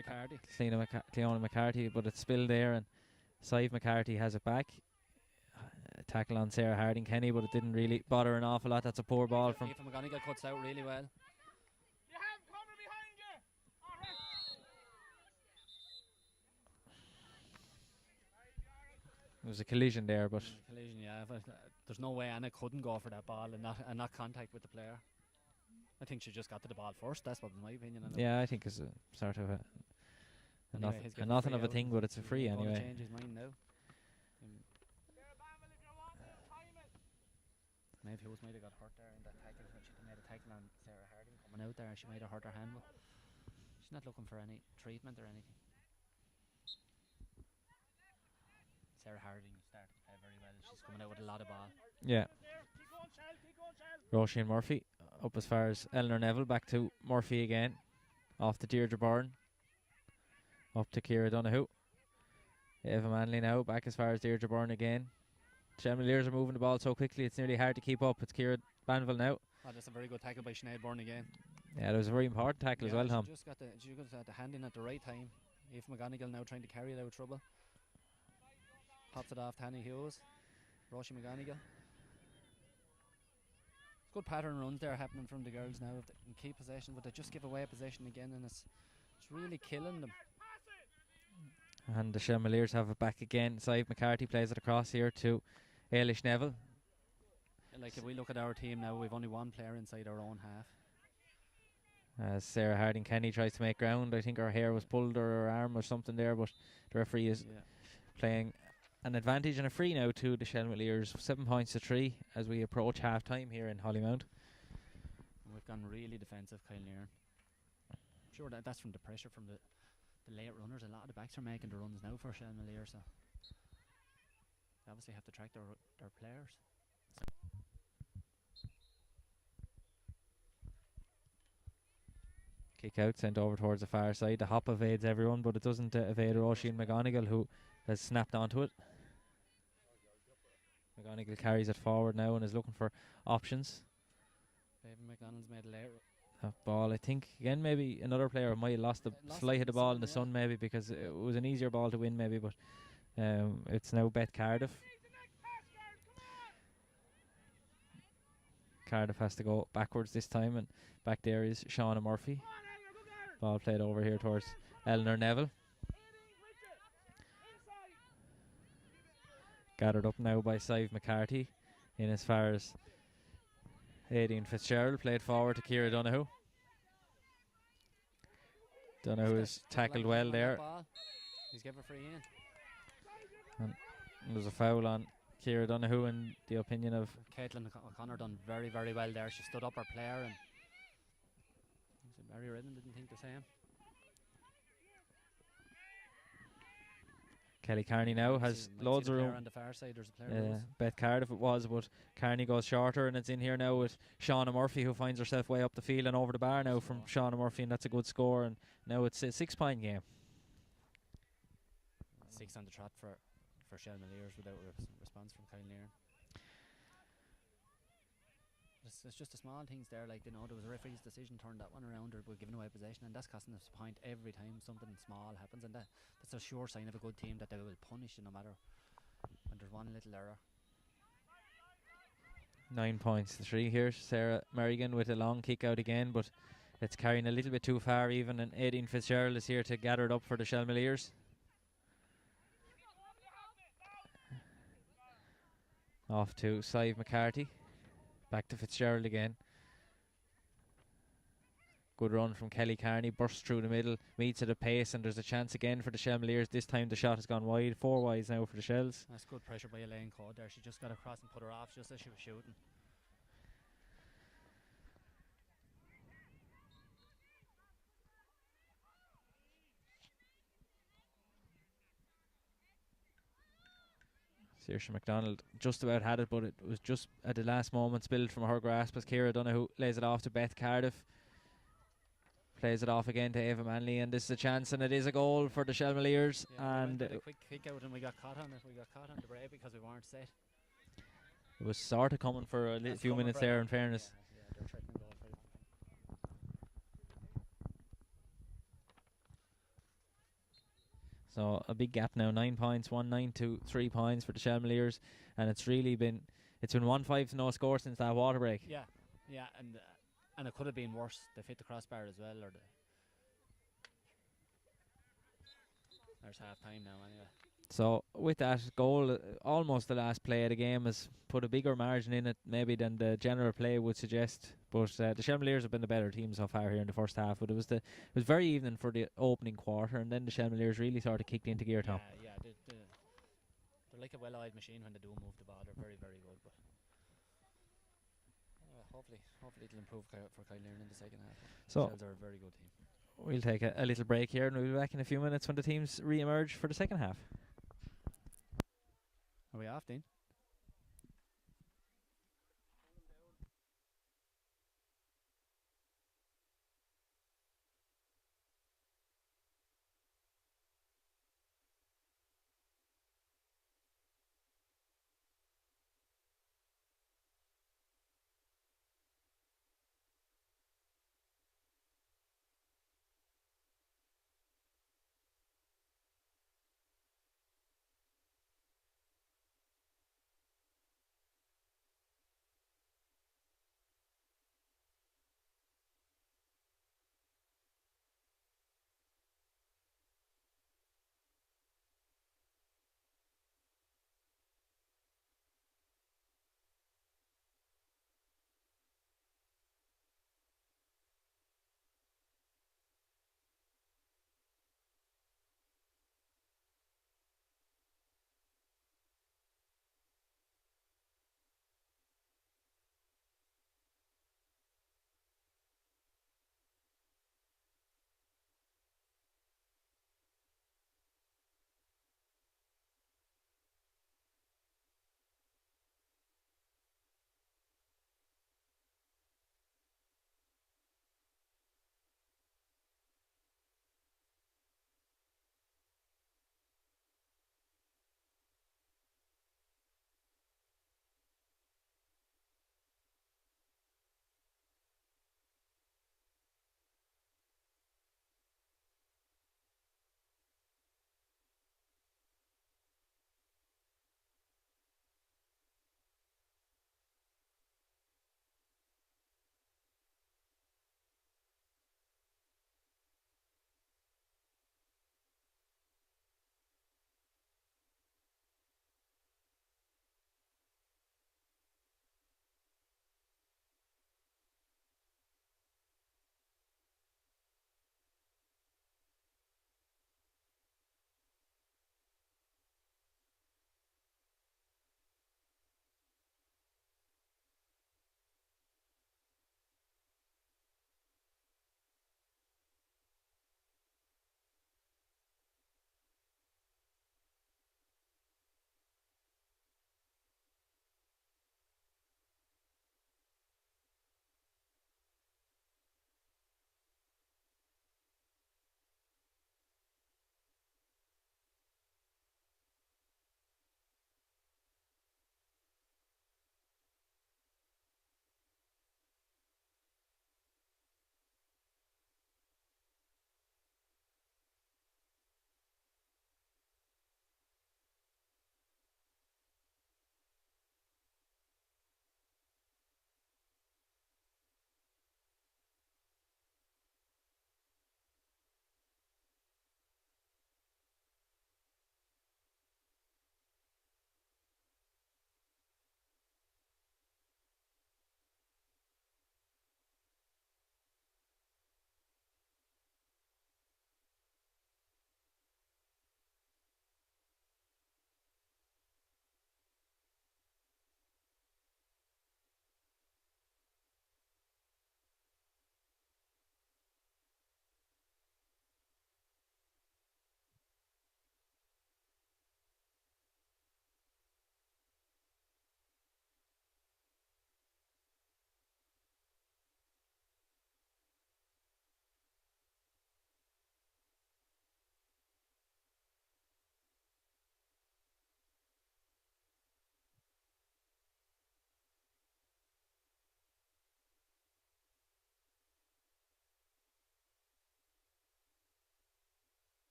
Speaker 4: Cleona
Speaker 6: McCarthy, but it's spilled there, and Sive McCarthy has it back. Tackle on Sarah Harding Kenny, but it didn't really bother an awful lot. That's a poor ball from.
Speaker 4: Aoife McGonigal cuts out really well.
Speaker 2: You have cover behind you.
Speaker 6: There was a collision there, but
Speaker 4: collision, yeah. But, there's no way Anna couldn't go for that ball and not contact with the player. I think she just got to the ball first. That's what my opinion.
Speaker 6: Yeah, I think it's a sort of nothing of a thing, but it's a free anyway.
Speaker 4: Change his mind now. Maybe Hughes might have got hurt there in that tackle. She made a tackle on Sarah Harding coming out there, and she might have hurt her hand. But she's not looking for any treatment or anything. Sarah Harding started to play very well. She's coming out with a lot of ball.
Speaker 6: Yeah. Roisin Murphy up as far as Eleanor Neville. Back to Murphy again. Off to Deirdre Byrne. Up to Ciara Donoghue. Eva Manley now back as far as Deirdre Byrne again. Shelmaliers are moving the ball so quickly it's nearly hard to keep up. It's Ciara Banville now.
Speaker 4: Oh, that's a very good tackle by Sinead Byrne again.
Speaker 6: Yeah, that was a very important tackle as well, Tom.
Speaker 4: She just got the hand in at the right time. Eve McGonigal now trying to carry it out of trouble. Pops it off to Hanny Hughes. Roisin McGonigal. Good pattern runs there happening from the girls now. If they can keep possession, but they just give away possession again, and it's really killing them.
Speaker 6: And the Shelmaliers have it back again. Sive McCarthy plays it across here to Ailish Neville.
Speaker 4: Like if we look at our team now, we've only one player inside our own half.
Speaker 6: As Sarah Harding Kenny tries to make ground. I think her hair was pulled or her arm or something there, but the referee is playing an advantage and a free now to the Shelmaliers. 7 points to 3 as we approach half time here in Hollymount.
Speaker 4: We've gone really defensive, Kyle Nairn. I'm sure that's from the pressure from the late runners. A lot of the backs are making the runs now for Shelmaliers, so they obviously have to track their players.
Speaker 6: Kick out, sent over towards the far side. The hop evades everyone, but it doesn't evade Roisin McGonigal, who has snapped onto it. McGonigal carries it forward now and is looking for options.
Speaker 4: David McDonald's made a late
Speaker 6: ball, I think, again, maybe another player might have lost the flight of the ball in the sun, maybe, because it was an easier ball to win, maybe, but it's now Beth Cardiff. Cardiff has to go backwards this time, and back there is Shauna Murphy. Ball played over here towards Eleanor Neville. Gathered up now by Sive McCarthy in as far as Aideen Fitzgerald, played forward to Ciara Donoghue. Donoghue is tackled well there.
Speaker 4: He's given a free in.
Speaker 6: And there's a foul on Ciara Donoghue in the opinion of
Speaker 4: Caitlin O'Connor. Done very, very well there. She stood up her player, and Mary Redden didn't think the same.
Speaker 6: Kelly Carney now has loads of room.
Speaker 4: On the far side, there's a player.
Speaker 6: Beth Cardiff it was, but Carney goes shorter, and it's in here now with Shauna Murphy, who finds herself way up the field and over the bar now from Shauna Murphy, and that's a good score. And now it's a 6-point game.
Speaker 4: 6 on the trot for Shelmaliers without response from Kyle Nairn. It's just the small things there, like, you know, there was a referee's decision turned that one around, or we're giving away possession, and that's costing us a point every time something small happens, and that's a sure sign of a good team, that they will punish you no matter when there's one little error.
Speaker 6: 9 points to 3 here. Sarah Merrigan with a long kick out again, but it's carrying a little bit too far even, and Aideen Fitzgerald is here to gather it up for the Shelmaliers. Off to Sive McCarthy. Back to Fitzgerald again. Good run from Kelly Carney. Bursts through the middle. Meets at a pace, and there's a chance again for the Shelmaliers. This time the shot has gone wide. 4 wides now for the Shells.
Speaker 4: That's good pressure by Elaine Code there. She just got across and put her off just as she was shooting.
Speaker 6: Saoirse MacDonald just about had it, but it was just at the last moment spilled from her grasp as Ciara Donoghue lays it off to Beth Cardiff. Plays it off again to Eva Manley, and this is a chance, and it is a goal for the Shelmaliers. And
Speaker 4: a quick kick out, and we got caught on it. We got caught on the break because we weren't set.
Speaker 6: It was sort of coming for a few minutes there, in fairness.
Speaker 4: Yeah, they're threatening goal for it.
Speaker 6: So a big gap now, 9 points, 1-9 to 3 points for the Shelmaliers, and it's been 1-5 to no score since that water break.
Speaker 4: Yeah, and it could have been worse. They've hit the crossbar as well, there's half time now anyway.
Speaker 6: So with that goal, almost the last play of the game has put a bigger margin in it maybe than the general play would suggest. But the Shelmaliers have been the better team so far here in the first half. But it was very even for the opening quarter, and then the Shelmaliers really sort of kicked into gear, Tom.
Speaker 4: Yeah, they're like a well-oiled machine when they do move the ball. They're very, very good. But hopefully it'll improve for Kyle Nairn in the second half.
Speaker 6: So
Speaker 4: Shells are a very good team.
Speaker 6: We'll take a little break here, and we'll be back in a few minutes when the teams re-emerge for the second half.
Speaker 4: Are we off, Dean?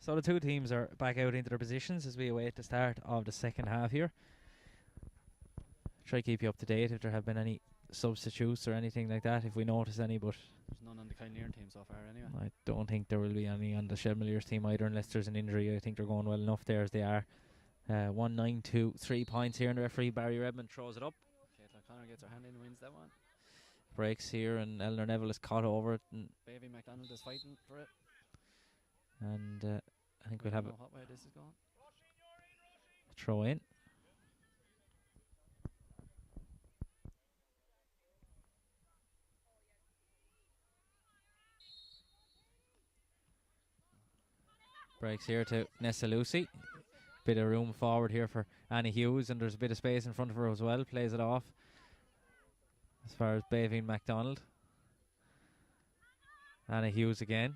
Speaker 6: So the two teams are back out into their positions as we await the start of the second half here. Try to keep you up to date if there have been any substitutes or anything like that, if we notice any, but
Speaker 4: There's none on the Kynearn team so far anyway.
Speaker 6: I don't think there will be any on the Shelmaliers team either unless there's an injury. I think they're going well enough there as they are. 1-9 to 3 points here, and the referee Barry Redmond throws it up.
Speaker 4: Caitlin O'Connor gets her hand in, wins that one.
Speaker 6: Breaks here, and Eleanor Neville is caught over it, and
Speaker 4: Baby McDonald is fighting for it.
Speaker 6: I think we'll have a
Speaker 4: Know what way this is going.
Speaker 6: throw in. Breaks here to Nessa Lucy. Bit of room forward here for Annie Hughes, and there's a bit of space in front of her as well. Plays it off as far as Bavine MacDonald. Annie Hughes again.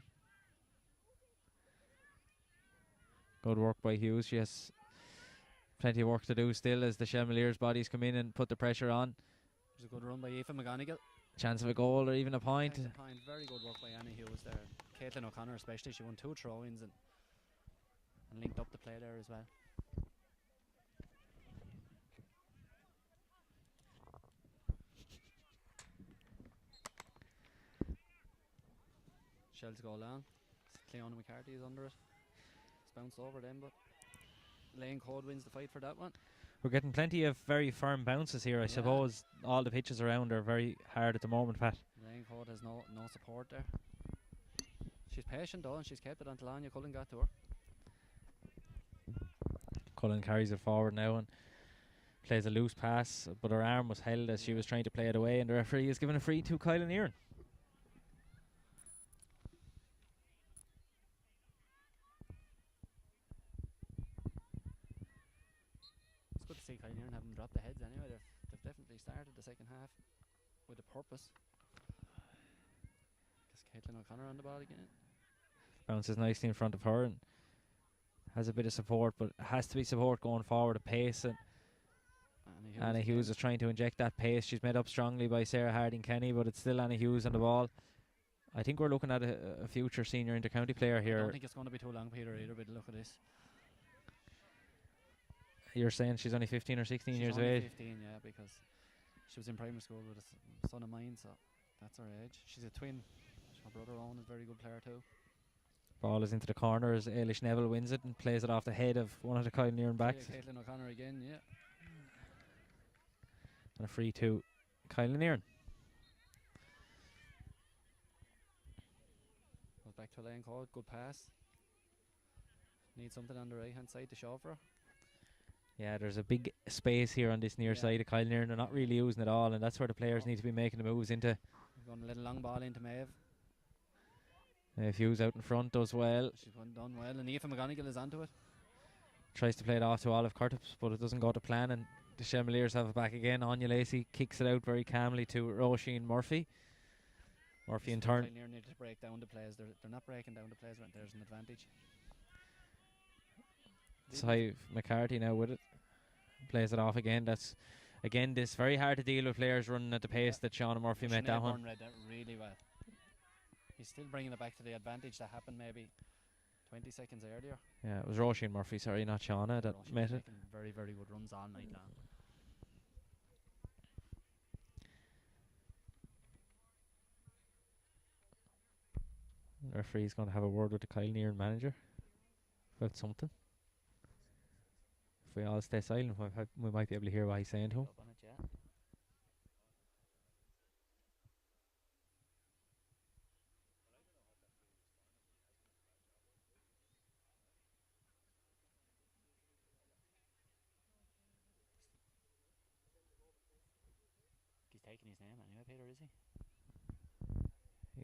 Speaker 6: Good work by Hughes. She has plenty of work to do still as the Shelmaliers bodies come in and put the pressure on.
Speaker 4: There's a good run by Aoife McGonigal.
Speaker 6: Chance of a goal or even a point.
Speaker 4: Takes a point. Very good work by Annie Hughes there. Caitlin O'Connor especially, she won 2 throw-ins and linked up the play there as well. Shells go long. Cleona McCarthy is under it. It's bounced over them, but Lane Code wins the fight for that one.
Speaker 6: We're getting plenty of very firm bounces here. I suppose all the pitches around are very hard at the moment, Pat.
Speaker 4: Lane Code has no support there. She's patient though, and she's kept it until Anya Cullen got to her.
Speaker 6: Cullen carries it forward now and plays a loose pass, but her arm was held as she was trying to play it away, and the referee is giving a free to Kylan Earon.
Speaker 4: It's good to see Kylan Earon haven't dropped the heads anyway. They've definitely started the second half with a purpose. Guess Caitlin O'Connor on the ball again.
Speaker 6: Bounces nicely in front of her and has a bit of support, but it has to be support going forward, a pace, and Anna Hughes is trying to inject that pace. She's made up strongly by Sarah Harding-Kenny, but it's still Anna Hughes on the ball. I think we're looking at a future senior inter-county player here.
Speaker 4: I don't think it's going to be too long, Peter, either, but look at this.
Speaker 6: You're saying she's only 15 or 16
Speaker 4: She's
Speaker 6: years of
Speaker 4: only
Speaker 6: age?
Speaker 4: 15, yeah, because she was in primary school with a son of mine, so that's her age. She's a twin. Her brother Owen is a very good player too.
Speaker 6: Ball is into the corner as Ailish Neville wins it and plays it off the head of one of the Kylan Earon backs.
Speaker 4: Yeah, Caitlin O'Connor again, yeah.
Speaker 6: And a free to Kylan Earon.
Speaker 4: Goes back to Lane Code, good pass. Need something on the right hand side to show for her.
Speaker 6: Yeah, there's a big space here on this near side of Kylan Earon. They're not really using it all, and that's where the players need to be making the moves into.
Speaker 4: Going a little long ball into Maeve.
Speaker 6: Hughes out in front does well.
Speaker 4: She's done well, and Aoife McGonigal is onto it.
Speaker 6: Tries to play it off to Olive Curtis, but it doesn't go to plan, and the Shelmaliers have it back again. Anya Lacey kicks it out very calmly to Roisin Murphy. Murphy in turn.
Speaker 4: Near need to break down the plays. They're not breaking down the plays when there's an advantage.
Speaker 6: Sive McCarthy now with it. Plays it off again. That's again this very hard to deal with players running at the pace that Shauna Murphy made that one.
Speaker 4: Read that really well. He's still bringing it back to the advantage that happened maybe 20 seconds earlier.
Speaker 6: Yeah, it was Roisin Murphy, sorry, not Shauna, that
Speaker 4: Roisin
Speaker 6: met
Speaker 4: was
Speaker 6: it.
Speaker 4: making very, very good runs all night long.
Speaker 6: The referee's going to have a word with the Kylan Earon manager about something. If we all stay silent, we might be able to hear what he's saying to him.
Speaker 4: Up on it, yeah. He's taking his name anyway, Peter, is he?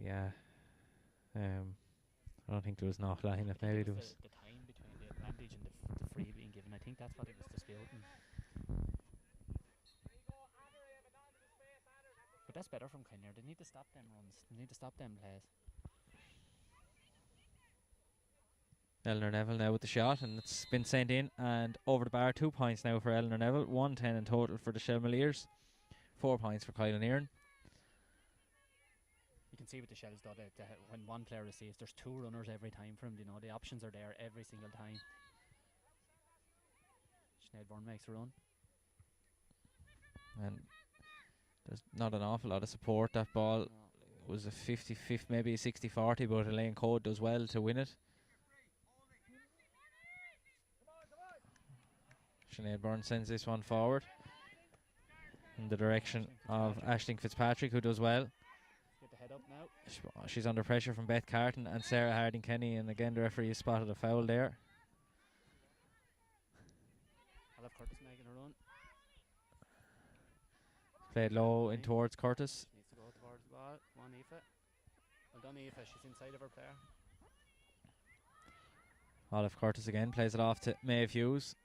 Speaker 6: Yeah. I don't think there was an offline. If maybe there was.
Speaker 4: The time between the advantage and the free being given, I think that's what it was disputing. But that's better from Kinnear. They need to stop them runs. They need to stop them plays.
Speaker 6: Eleanor Neville now with the shot, and it's been sent in and over the bar. 2 points now for Eleanor Neville, 110 in total for the Shelmaliers, 4 points for Kylan Earon.
Speaker 4: You can see with the Shells though that when one player receives, there's 2 runners every time for him. You know, the options are there every single time. Sinead makes a run.
Speaker 6: And there's not an awful lot of support. That ball was a 50-50, maybe a 60-40, but Elaine Code does well to win it. Sinead Byrne sends this one forward in the direction of Aisling Fitzpatrick, who does well.
Speaker 4: Get the head up now.
Speaker 6: She's under pressure from Beth Carton and Sarah Harding-Kenny, and again the referee has spotted a foul there.
Speaker 4: I'll have Curtis making a run.
Speaker 6: Played low in towards Curtis.
Speaker 4: She needs to go towards the ball. Come on, Aoife. Well done, Aoife. She's inside of her player.
Speaker 6: Olive Curtis again plays it off to Maeve Hughes.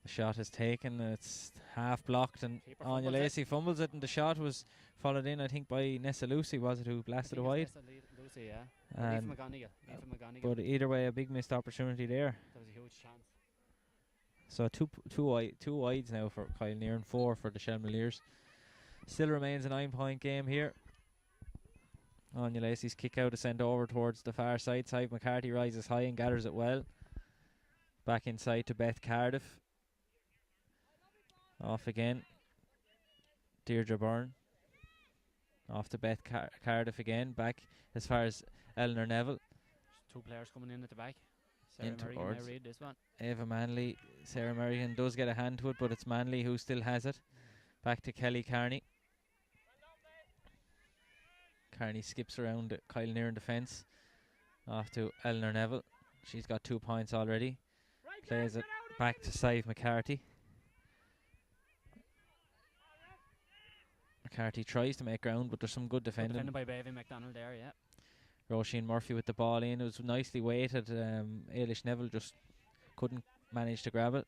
Speaker 6: The shot is taken, and it's half blocked, and Anya Lacey fumbles it, and the shot was followed in, I think, by Nessa Lucy, was it, who blasted it wide?
Speaker 4: Lucy, yeah. Aoife McGonigal.
Speaker 6: But either way, a big missed opportunity there.
Speaker 4: That was a huge chance.
Speaker 6: So two wides now for Kyle Nearan, 4 for the Shelmaliers. Still remains a 9-point game here. Anya Lacey's kick out is sent over towards the far side. Sive McCarthy rises high and gathers it well. Back inside to Beth Cardiff. Off again. Deirdre Byrne. Off to Beth Cardiff again. Back as far as Eleanor Neville.
Speaker 4: There's 2 players coming in at the back. Sarah Merrigan, I read this one.
Speaker 6: Eva Manley. Sarah Merrigan does get a hand to it, but it's Manley who still has it. Back to Kelly Carney. Carney skips around Kyle Nearan defence. Off to Eleanor Neville. She's got 2 points already. Plays it back to Sive McCarthy. McCarthy tries to make ground, but there's some good defending.
Speaker 4: Defended by Bevan McDonald there, yeah.
Speaker 6: Roisin Murphy with the ball in. It was nicely weighted. Ailish Neville just couldn't manage to grab it.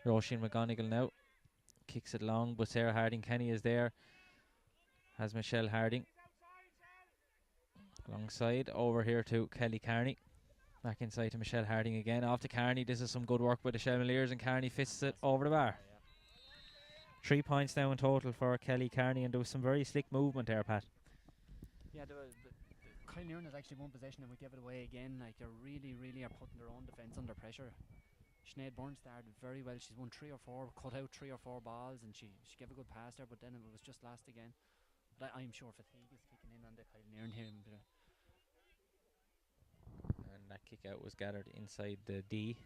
Speaker 6: Roisin McGonigal now kicks it long, but Sarah Harding-Kenny is there. Has Michelle Harding. Alongside, over here to Kelly Carney. Back inside to Michelle Harding again. Off to Carney. This is some good work by the Shelmaliers, and Carney fists it over the bar. 3 points now in total for Kelly Carney, and there was some very slick movement there, Pat.
Speaker 4: Yeah, Kyle Nearan has actually won possession, and we give it away again. Like, they really are putting their own defence under pressure. Sinead Byrne started very well. She's won 3 or 4, cut out 3 or 4 balls, and she gave a good pass there, but then it was just last again. But I'm sure fatigue is kicking in on the Kyle Nearan here.
Speaker 6: And that kick out was gathered inside the D.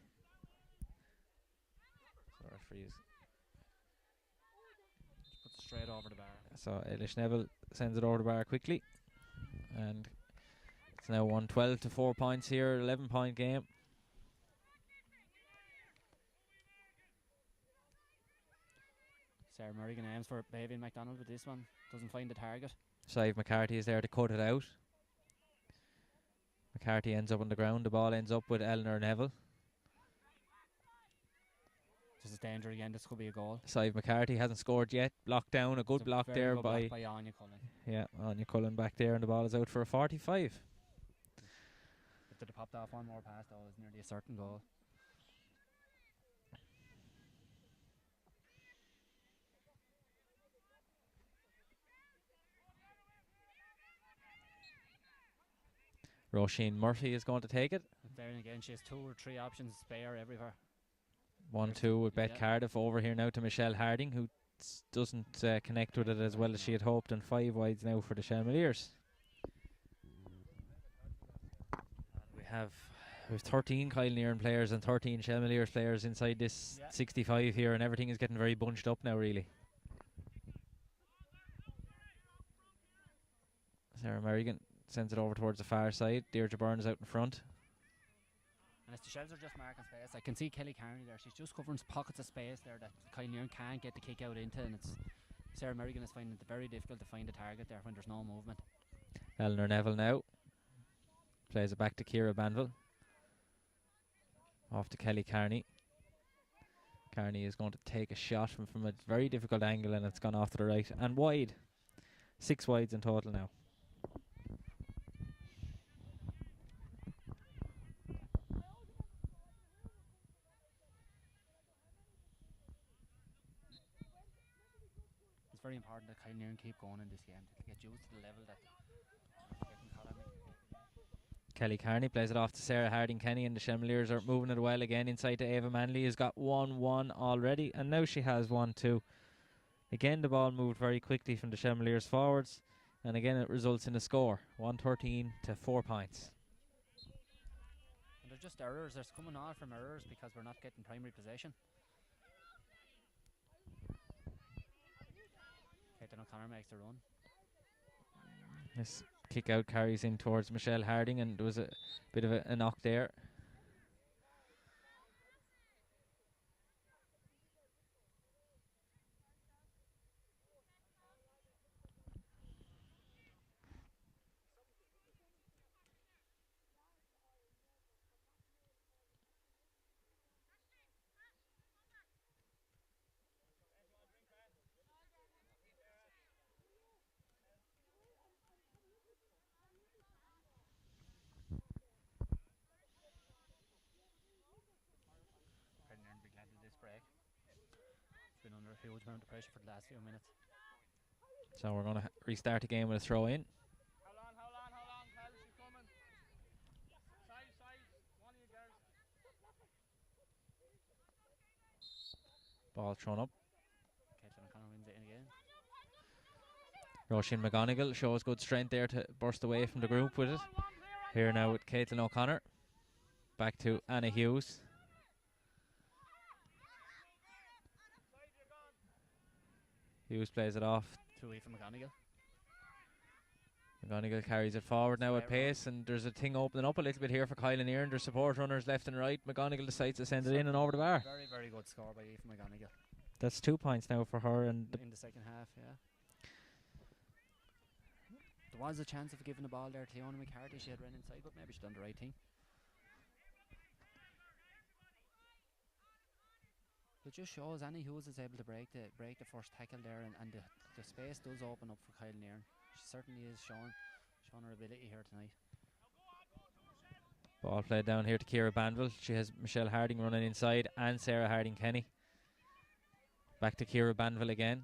Speaker 6: So referees
Speaker 4: put it straight over the bar.
Speaker 6: So Ailish Neville sends it over the bar quickly, and it's now 1-12 to 4 points here. 11-point game.
Speaker 4: Sarah Merrigan aims for Bevan McDonald with this one. Doesn't find the target.
Speaker 6: Sive McCarthy is there to cut it out. McCarthy ends up on the ground. The ball ends up with Eleanor Neville.
Speaker 4: This is danger again. This could be a goal.
Speaker 6: Sive McCarthy hasn't scored yet. Blocked down. A good block there by
Speaker 4: Anya Cullen.
Speaker 6: Yeah, Anya Cullen back there, and the ball is out for a 45.
Speaker 4: If they'd have popped off one more pass, though, it was nearly a certain goal.
Speaker 6: Roisin Murphy is going to take it.
Speaker 4: There again, she has 2 or 3 options spare everywhere.
Speaker 6: 1-2 with Beth Cardiff. Over here now to Michelle Harding, who doesn't connect with it as well as she had hoped, and 5 wides now for the Shelmaliers. We have 13 Kyle Nearan players and 13 Shelmaliers players inside this 65 here, and everything is getting very bunched up now, really. Sarah Merrigan sends it over towards the far side. Deirdre Byrne is out in front.
Speaker 4: And as the Shells are just marking space, I can see Kelly Carney there. She's just covering pockets of space there that Kyle Nearan can't get the kick out into, and it's Sarah Merrigan is finding it very difficult to find a target there when there's no movement.
Speaker 6: Eleanor Neville now plays it back to Ciara Banville. Off to Kelly Carney. Carney is going to take a shot from a very difficult angle, and it's gone off to the right and wide. 6 wides in total now.
Speaker 4: very important that Kyle Nearan keep going in this game to get used to the level that getting Colin.
Speaker 6: Kelly Carney plays it off to Sarah Harding-Kenny, and the Shelmaliers are moving it well again inside to Ava Manley, who's got 1-1 already, and now she has 1-2. Again, the ball moved very quickly from the Shelmaliers forwards, and again it results in a score, 113 to 4 points.
Speaker 4: And they're just errors. They're coming on from errors because we're not getting primary possession. Caitlin O'Connor makes the run.
Speaker 6: This kick out carries in towards Michelle Harding, and there was a bit of a knock there.
Speaker 4: Been under a huge amount of pressure for the last few minutes.
Speaker 6: So we're going to restart the game with a throw in.
Speaker 2: Hold on, Kel, she's coming. Side, one of you girls.
Speaker 6: Ball thrown up.
Speaker 4: Caitlin O'Connor wins it in again.
Speaker 6: Roisin McGonigal shows good strength there to burst away from the group with it. Here now with Caitlin O'Connor. Back to Anna Hughes. Hughes plays it off.
Speaker 4: 2-way from McGonigal.
Speaker 6: McGonigal carries it forward now at pace, and there's a thing opening up a little bit here for Kyle Nearan. There's support runners left and right. McGonigal decides to send it in and over the bar.
Speaker 4: Very, very good score by Aoife McGonigal.
Speaker 6: That's 2 points now for her. And
Speaker 4: in the second half, yeah. There was a chance of giving the ball there to Leona McCarthy. She had run inside, but maybe she done the right thing. It just shows Annie Hughes is able to break the first tackle there, and the space does open up for Kyle Nearan. She certainly is showing her ability here tonight.
Speaker 6: ball played down here to Ciara Banville. She has Michelle Harding running inside and Sarah Harding-Kenny. Back to Ciara Banville again.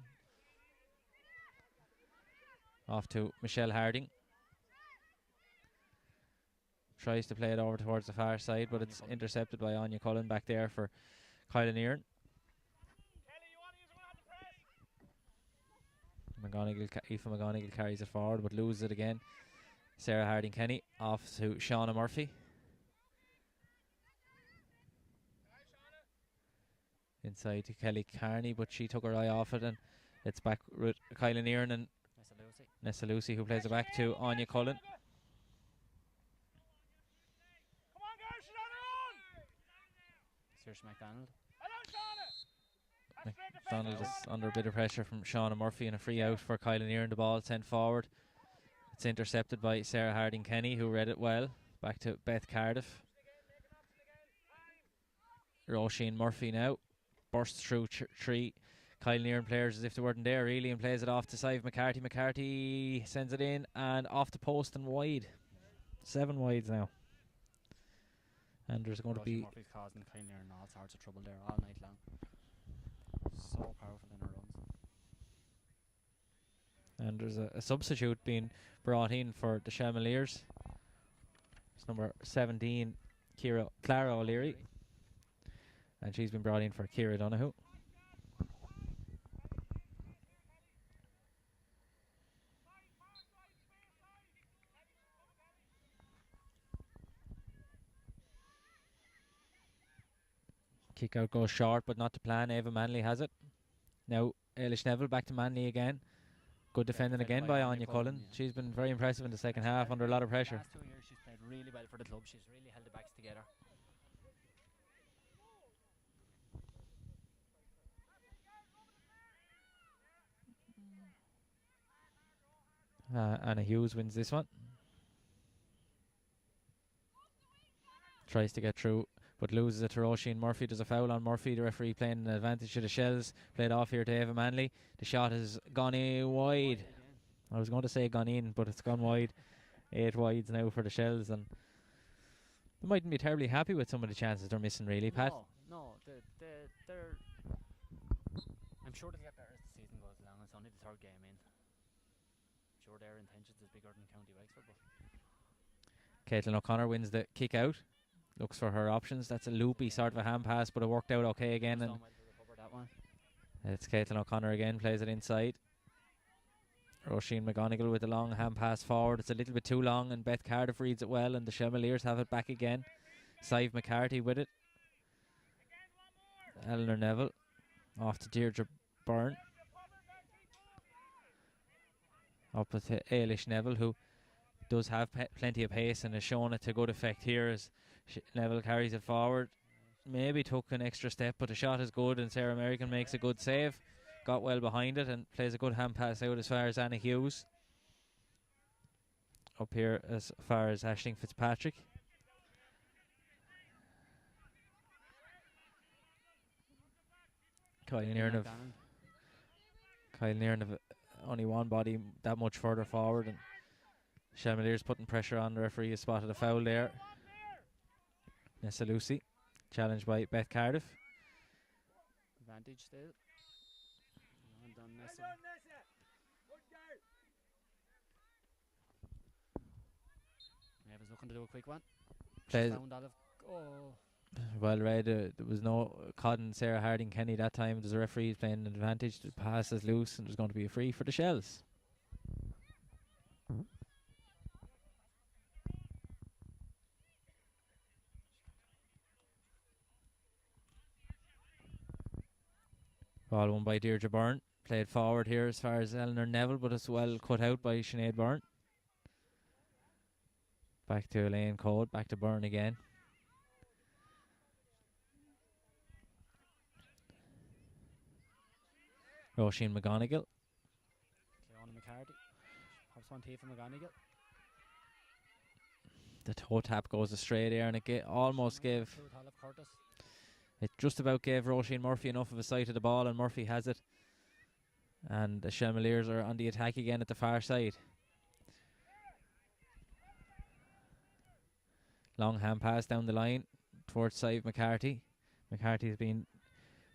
Speaker 6: Off to Michelle Harding. Tries to play it over towards the far side, but it's intercepted by Anya Cullen back there for Kyla Nearan. Aoife McGonigal carries it forward but loses it again. Sarah Harding-Kenny off to Shauna Murphy. Inside to Kelly Carney, but she took her eye off it, and it's back with Kyla Nearan and Nessa Lucy, who plays it back to Anya Cullen.
Speaker 4: Saoirse MacDonald.
Speaker 6: MacDonald is under a bit of pressure from Shauna Murphy, and a free out for Kyla Nearan. The ball sent forward. It's intercepted by Sarah Harding-Kenny, who read it well. Back to Beth Cardiff. Roisin Murphy now bursts through three Kyle Nearan players as if they weren't there really, and plays it off to Sive McCarthy. McCarthy sends it in and off the post and wide. 7 wides now. And there's going to be...
Speaker 4: Murphy's causing Kyle Nearan all sorts of trouble there all night long. So powerful in her runs.
Speaker 6: And there's a substitute being brought in for the Shelmaliers. It's number 17, Clara O'Leary. And she's been brought in for Ciara Donoghue. Kick out goes short, but not to plan. Ava Manley has it. Now Eilish Neville back to Manley again. Good defending again by Anya Cullen. Yeah. She's been very impressive in the second half under a lot of pressure.
Speaker 4: Last 2 years she's played really well for the club. She's really held the backs together.
Speaker 6: Anna Hughes wins this one. Tries to get through, but loses it to Roisin Murphy. There's a foul on Murphy. The referee playing an advantage to the Shells. Played off here to Ava Manley. The shot has gone wide. I was going to say gone in, but it's gone wide. 8 wides now for the Shells, and they mightn't be terribly happy with some of the chances they're missing, really, Pat.
Speaker 4: No, they're I'm sure they'll get better as the season goes along. It's only the third game in. Sure, their intentions is bigger than County Wexford, but
Speaker 6: Caitlin O'Connor wins the kick out. Looks for her options. That's a loopy sort of a hand pass, but it worked out okay again.
Speaker 4: Just
Speaker 6: And
Speaker 4: done well to recover that one.
Speaker 6: it's Caitlin O'Connor again, plays it inside. Roisin McGonigal with a long hand pass forward. It's a little bit too long, and Beth Cardiff reads it well, and the Chevaliers have it back again. Sive McCarthy with it. Eleanor Neville off to Deirdre Byrne. Up with Ailish Neville, who does have plenty of pace and has shown it to good effect here as Neville carries it forward. Maybe took an extra step, but the shot is good, and Sarah American makes a good save. Got well behind it and plays a good hand pass out as far as Anna Hughes. Up here as far as Aisling Fitzpatrick. Kyle Nearnov only one body that much further forward, and Shelmaliers putting pressure on. The referee has spotted a foul there. Nessa Lucy, challenged by Beth Cardiff.
Speaker 4: Advantage still. Well done, Nessa. Maeve is looking to do a quick one.
Speaker 6: Plays
Speaker 4: Found Olive. Oh.
Speaker 6: well read. There was no Codden, Sarah Harding, Kenny that time. There's a referee playing an advantage. The pass is loose, and there's going to be a free for the Shells. Ball won by Deirdre Byrne. Played forward here as far as Eleanor Neville, but it's well cut out by Sinead Byrne. Back to Elaine Code, back to Byrne again. Roisin McGonigal.
Speaker 4: Cleona McCarthy. Pops one tee for McGonigal.
Speaker 6: The toe tap goes astray there, and it almost gave...
Speaker 4: Olive Curtis.
Speaker 6: It just about gave Roisin Murphy enough of a sight of the ball, and Murphy has it. And the Shelmaliers are on the attack again at the far side. Long hand pass down the line towards Sive McCarthy. McCarthy has been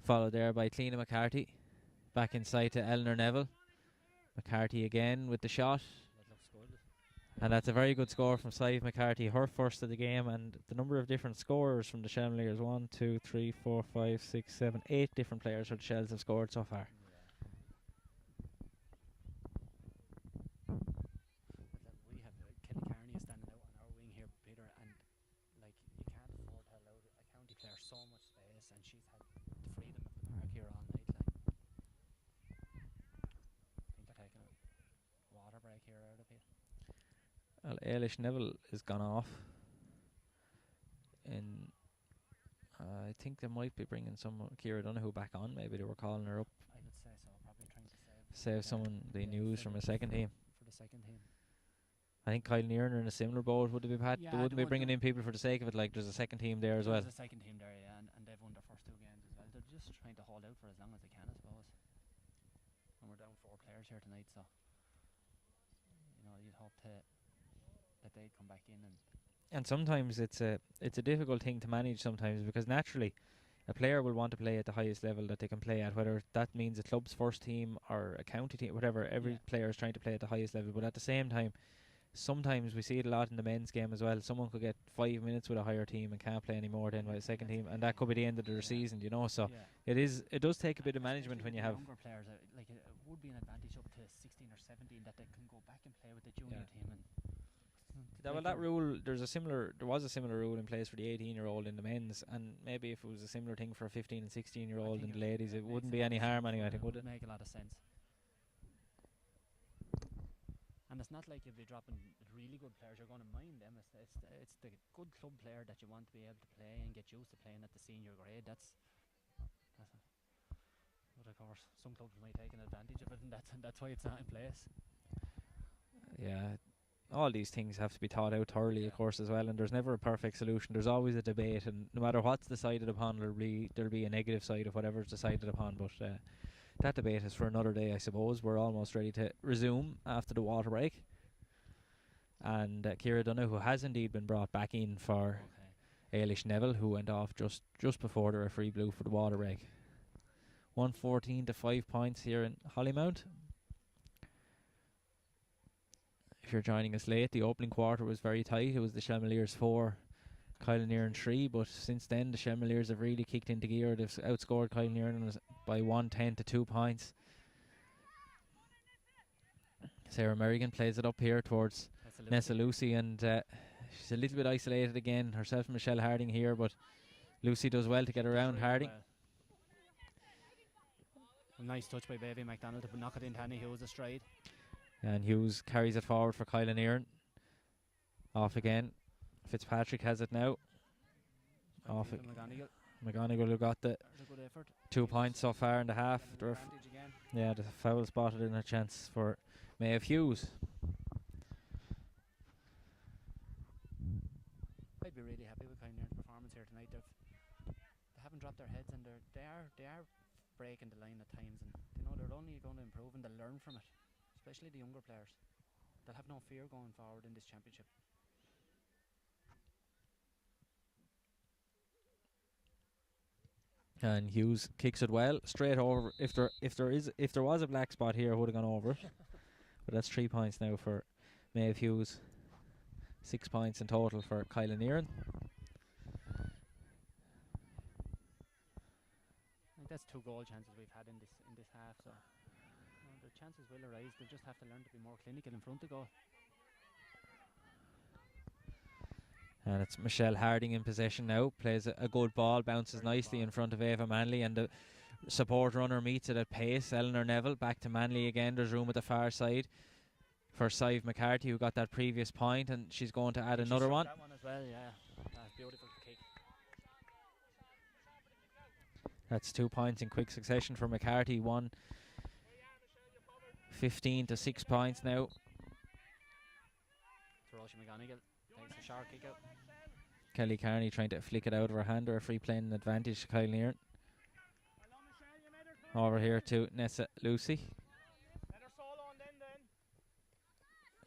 Speaker 6: followed there by Cleena McCarthy. Back inside to Eleanor Neville. McCarthy again with the shot.
Speaker 4: That looks good.
Speaker 6: And that's a very good score from Sive McCarthy, her first of the game, and the number of different scorers from the Shelmaliers, 1, 2, 3, 4, 5, 6, 7, 8 different players for the Shells have scored so far.
Speaker 4: We have Kelly Carney is standing out on our wing here, Peter, and like you can't afford to allow a county player so much space, and she's had the freedom of the park here all night. I think they're taking a water break here out of it.
Speaker 6: Well, Ailish Neville is gone off. In I think they might be bringing some Ciara Donoghue back on. Maybe they were calling her up.
Speaker 4: I would say so. Probably trying to
Speaker 6: Save someone they news from a second team.
Speaker 4: For the second team.
Speaker 6: I think Kyle Nearn are in a similar boat. Would they be Pat?
Speaker 4: Yeah,
Speaker 6: they wouldn't
Speaker 4: they
Speaker 6: be
Speaker 4: would
Speaker 6: bringing
Speaker 4: do.
Speaker 6: in people for the sake of it. Like there's a second team there as well.
Speaker 4: There's a second team there, yeah, and they've won their first 2 games as well. They're just trying to hold out for as long as they can, I suppose. And we're down 4 players here tonight, so you'd hope that they'd come back in
Speaker 6: And sometimes it's a difficult thing to manage sometimes, because naturally a player will want to play at the highest level that they can play at, whether that means a club's first team or a county team, whatever. Every player is trying to play at the highest level, but at the same time, sometimes we see it a lot in the men's game as well. Someone could get 5 minutes with a higher team and can't play anymore then by a second team, and that could be the end of their season, So it does take a bit of management when you have
Speaker 4: younger players. Like it would be an advantage up to 16 or 17 that they can go back and play with the junior team. And
Speaker 6: that rule, there was a similar rule in place for the 18-year-old in the men's, and maybe if it was a similar thing for a 15 and 16-year-old in the ladies, it wouldn't be any harm anyway, I think, would it?
Speaker 4: Make a lot of sense. And it's not like you'll be dropping really good players, you're going to mind them. It's the good club player that you want to be able to play and get used to playing at the senior grade. But of course, some clubs might take an advantage of it, and that's why it's not in place.
Speaker 6: Yeah. All these things have to be thought out thoroughly, of course, as well, and there's never a perfect solution. There's always a debate, and no matter what's decided upon, there'll be a negative side of whatever's decided upon, but that debate is for another day, I suppose. We're almost ready to resume after the water break, and Ciara Donoghue has indeed been brought back in for Ailish Neville, who went off just before the referee blew for the water break. 114 to 5 points here in Hollymount. if you're joining us late, the opening quarter was very tight. It was the Shelmaliers 4, Kylenearn 3, but since then the Shelmaliers have really kicked into gear. They've outscored Kylenearn by 110 to 2 points. Sarah Merrigan plays it up here towards Nessa Lucy, and she's a little bit isolated again. Herself and Michelle Harding here, but Lucy does well to get around Harding.
Speaker 4: A nice touch by Baby McDonald to knock it into Annie Hughes a stride.
Speaker 6: And Hughes carries it forward for Kylenearn. Off again. Fitzpatrick has it now. Off it. McGonigal who got the 2 points so far in the half. Yeah, the foul spotted in a chance for Maeve Hughes.
Speaker 4: I'd be really happy with Kylenearn's performance here tonight. They haven't dropped their heads, and they are breaking the line at times, and they're only going to improve and they'll learn from it, especially the younger players. They'll have no fear going forward in this championship.
Speaker 6: And Hughes kicks it well straight over. If there was a black spot here, it would have gone over it. But that's 3 points now for Maeve Hughes. 6 points in total for Kylenearn.
Speaker 4: I think that's 2 goal chances we've had in this half. So the chances will arise. They'll just have to learn to be more clinical in front of goal.
Speaker 6: And it's Michelle Harding in possession now. Plays a good ball, bounces nicely in front of Ava Manley, and the support runner meets it at pace. Eleanor Neville back to Manley again. There's room at the far side for Sive McCarthy, who got that previous point, and she's going to add another one.
Speaker 4: That one as well, yeah. That's beautiful kick.
Speaker 6: That's 2 points in quick succession for McCarthy. 15 to 6 points now.
Speaker 4: Roisin McGonigal takes a sharp kick out.
Speaker 6: Kelly Carney trying to flick it out of her hand, or a free playing advantage to Kylenearn. Over here to Nessa Lucy.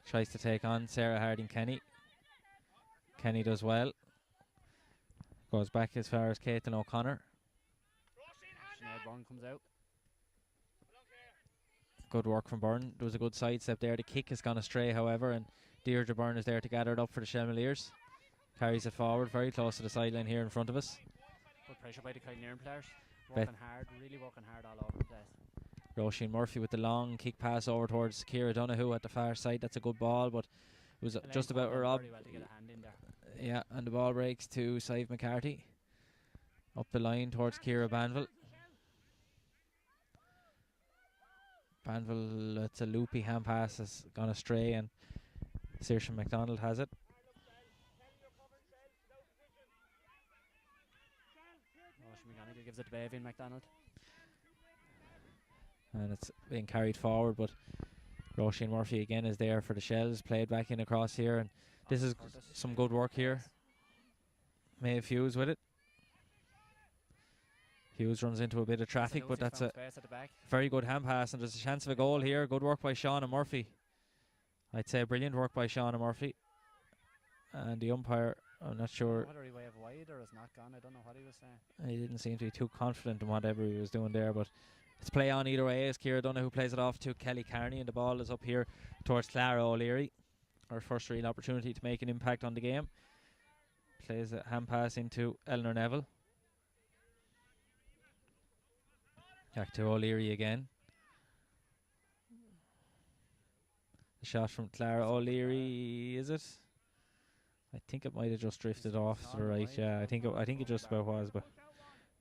Speaker 6: Tries to take on Sarah Harding Kenny. Kenny does well. Goes back as far as Caitlin O'Connor.
Speaker 4: Sinead Byrne comes out.
Speaker 6: Good work from Byrne. There was a good sidestep there. The kick has gone astray, however, and Deirdre Byrne is there to gather it up for the Shelmaliers. Carries it forward, very close to the sideline here in front of us.
Speaker 4: Good pressure by the Kylenearn players. Working hard, really working hard all over the place.
Speaker 6: Roisin Murphy with the long kick pass over towards Ciara Donoghue at the far side. That's a good ball, but it was just about robbed.
Speaker 4: Well to get a hand in there.
Speaker 6: Yeah, and the ball breaks to Sive McCarthy. Up the line towards Ciara Banville. Banville, it's a loopy hand pass, has gone astray, and Saoirse MacDonald has it.
Speaker 4: Roisin McGonigal gives it to Bavian McDonald.
Speaker 6: And it's being carried forward, but Roisin Murphy again is there for the Shells, played back in across here, and this is some good work here. Maeve Hughes with it. Hughes runs into a bit of traffic, but that's a very good hand pass, and there's a chance of a goal here. Good work by Shauna Murphy. I'd say brilliant work by Shauna Murphy. And the umpire, I'm not sure.
Speaker 4: Whether he waved wide or is not gone, I don't know what he was saying.
Speaker 6: He didn't seem to be too confident in whatever he was doing there, but it's play on either way as Ciara Donoghue plays it off to Kelly Carney, and the ball is up here towards Clara O'Leary. Her first real opportunity to make an impact on the game. Plays a hand pass into Eleanor Neville. Back to O'Leary again. The shot from Clara O'Leary, is it? I think it might have just drifted off to the right. Yeah, I think it just about was, but